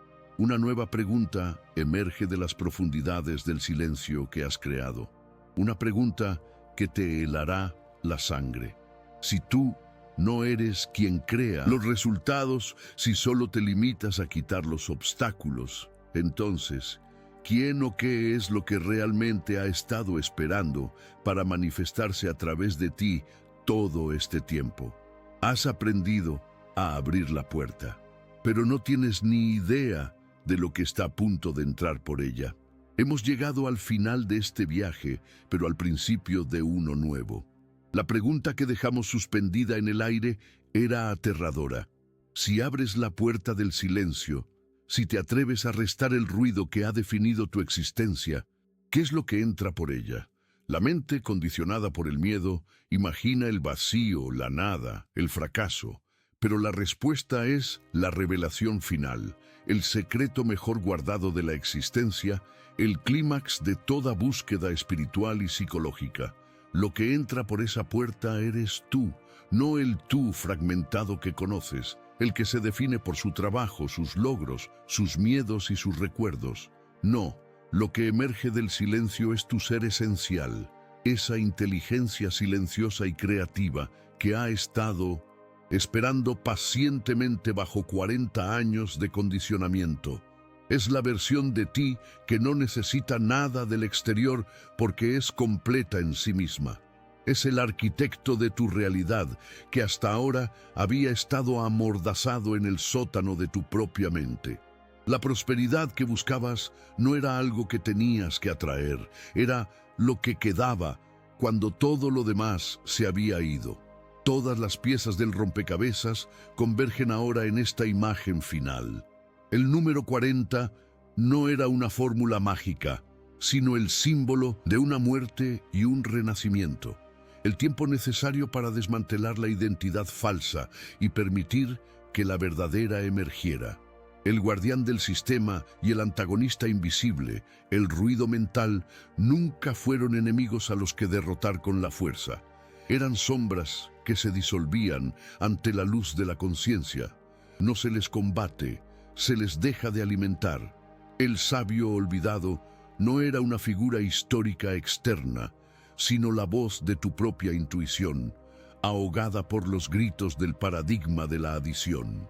una nueva pregunta emerge de las profundidades del silencio que has creado. Una pregunta que te helará la sangre. Si tú no eres quien crea los resultados, si solo te limitas a quitar los obstáculos, entonces, ¿quién o qué es lo que realmente ha estado esperando para manifestarse a través de ti todo este tiempo? Has aprendido a abrir la puerta, pero no tienes ni idea de lo que está a punto de entrar por ella. Hemos llegado al final de este viaje, pero al principio de uno nuevo. La pregunta que dejamos suspendida en el aire era aterradora. Si abres la puerta del silencio, si te atreves a restar el ruido que ha definido tu existencia, ¿qué es lo que entra por ella? La mente, condicionada por el miedo, imagina el vacío, la nada, el fracaso. Pero la respuesta es la revelación final, el secreto mejor guardado de la existencia, el clímax de toda búsqueda espiritual y psicológica. Lo que entra por esa puerta eres tú, no el tú fragmentado que conoces, el que se define por su trabajo, sus logros, sus miedos y sus recuerdos. No, lo que emerge del silencio es tu ser esencial, esa inteligencia silenciosa y creativa que ha estado esperando pacientemente bajo 40 años de condicionamiento. Es la versión de ti que no necesita nada del exterior porque es completa en sí misma. Es el arquitecto de tu realidad que hasta ahora había estado amordazado en el sótano de tu propia mente. La prosperidad que buscabas no era algo que tenías que atraer, era lo que quedaba cuando todo lo demás se había ido. Todas las piezas del rompecabezas convergen ahora en esta imagen final. El número 40 no era una fórmula mágica, sino el símbolo de una muerte y un renacimiento. El tiempo necesario para desmantelar la identidad falsa y permitir que la verdadera emergiera. El guardián del sistema y el antagonista invisible, el ruido mental, nunca fueron enemigos a los que derrotar con la fuerza. Eran sombras que se disolvían ante la luz de la conciencia. No se les combate, se les deja de alimentar. El sabio olvidado no era una figura histórica externa, sino la voz de tu propia intuición, ahogada por los gritos del paradigma de la adición.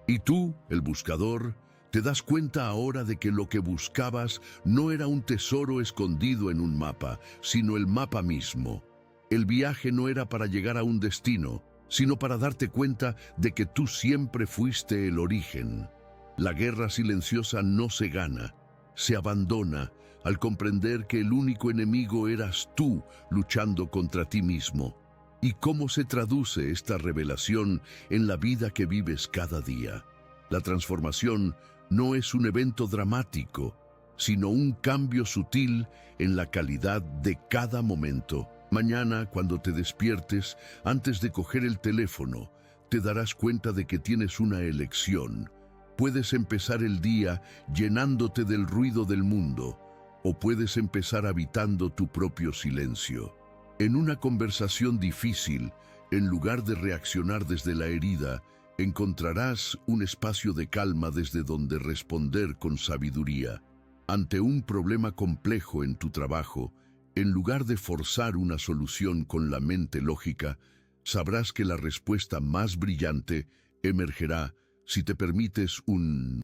Y tú, el buscador, te das cuenta ahora de que lo que buscabas no era un tesoro escondido en un mapa, sino el mapa mismo. El viaje no era para llegar a un destino, sino para darte cuenta de que tú siempre fuiste el origen. La guerra silenciosa no se gana, se abandona al comprender que el único enemigo eras tú luchando contra ti mismo. ¿Y cómo se traduce esta revelación en la vida que vives cada día? La transformación no es un evento dramático, sino un cambio sutil en la calidad de cada momento. Mañana, cuando te despiertes, antes de coger el teléfono, te darás cuenta de que tienes una elección. Puedes empezar el día llenándote del ruido del mundo, o puedes empezar habitando tu propio silencio. En una conversación difícil, en lugar de reaccionar desde la herida, encontrarás un espacio de calma desde donde responder con sabiduría. Ante un problema complejo en tu trabajo, en lugar de forzar una solución con la mente lógica, sabrás que la respuesta más brillante emergerá si te permites un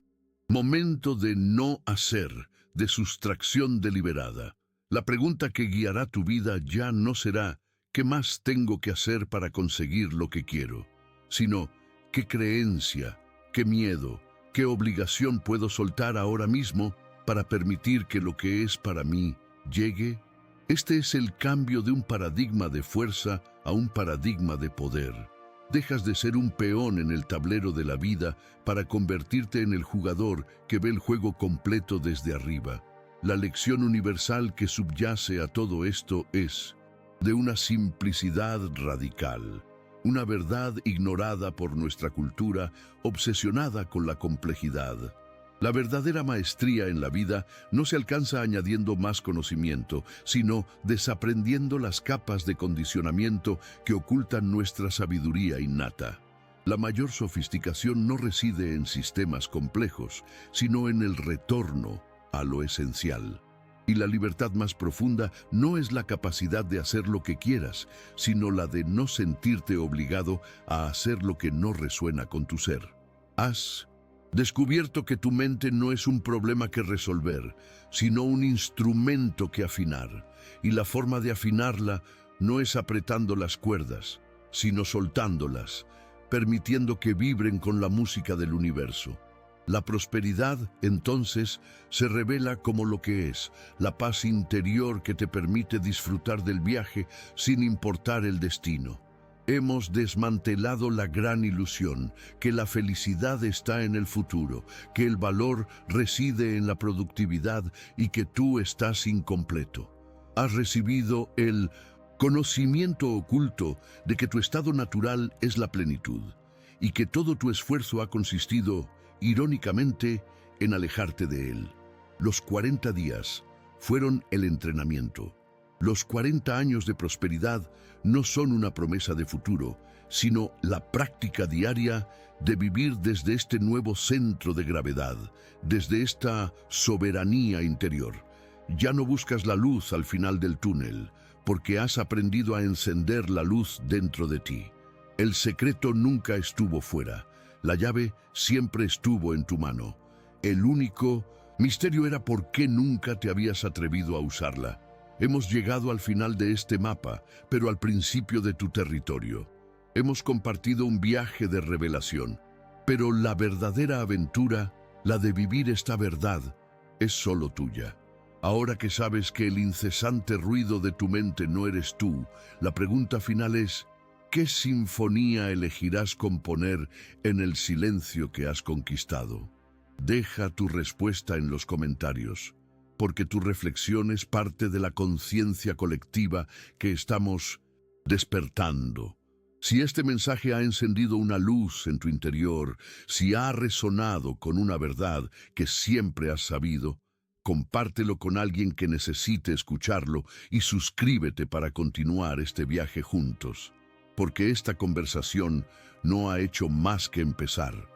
momento de no hacer, de sustracción deliberada. La pregunta que guiará tu vida ya no será ¿qué más tengo que hacer para conseguir lo que quiero?, sino ¿qué creencia, qué miedo, qué obligación puedo soltar ahora mismo para permitir que lo que es para mí llegue? Este es el cambio de un paradigma de fuerza a un paradigma de poder. Dejas de ser un peón en el tablero de la vida para convertirte en el jugador que ve el juego completo desde arriba. La lección universal que subyace a todo esto es de una simplicidad radical, una verdad ignorada por nuestra cultura, obsesionada con la complejidad. La verdadera maestría en la vida no se alcanza añadiendo más conocimiento, sino desaprendiendo las capas de condicionamiento que ocultan nuestra sabiduría innata. La mayor sofisticación no reside en sistemas complejos, sino en el retorno a lo esencial. Y la libertad más profunda no es la capacidad de hacer lo que quieras, sino la de no sentirte obligado a hacer lo que no resuena con tu ser. Has descubierto que tu mente no es un problema que resolver, sino un instrumento que afinar. Y la forma de afinarla no es apretando las cuerdas, sino soltándolas, permitiendo que vibren con la música del universo. La prosperidad, entonces, se revela como lo que es, la paz interior que te permite disfrutar del viaje sin importar el destino. Hemos desmantelado la gran ilusión, que la felicidad está en el futuro, que el valor reside en la productividad y que tú estás incompleto. Has recibido el conocimiento oculto de que tu estado natural es la plenitud y que todo tu esfuerzo ha consistido, irónicamente, en alejarte de él. Los 40 días fueron el entrenamiento. Los 40 años de prosperidad no son una promesa de futuro, sino la práctica diaria de vivir desde este nuevo centro de gravedad, desde esta soberanía interior. Ya no buscas la luz al final del túnel, porque has aprendido a encender la luz dentro de ti. El secreto nunca estuvo fuera. La llave siempre estuvo en tu mano. El único misterio era por qué nunca te habías atrevido a usarla. Hemos llegado al final de este mapa, pero al principio de tu territorio. Hemos compartido un viaje de revelación, pero la verdadera aventura, la de vivir esta verdad, es solo tuya. Ahora que sabes que el incesante ruido de tu mente no eres tú, la pregunta final es: ¿qué sinfonía elegirás componer en el silencio que has conquistado? Deja tu respuesta en los comentarios. porque tu reflexión es parte de la conciencia colectiva que estamos despertando. Si este mensaje ha encendido una luz en tu interior, si ha resonado con una verdad que siempre has sabido, compártelo con alguien que necesite escucharlo y suscríbete para continuar este viaje juntos, porque esta conversación no ha hecho más que empezar.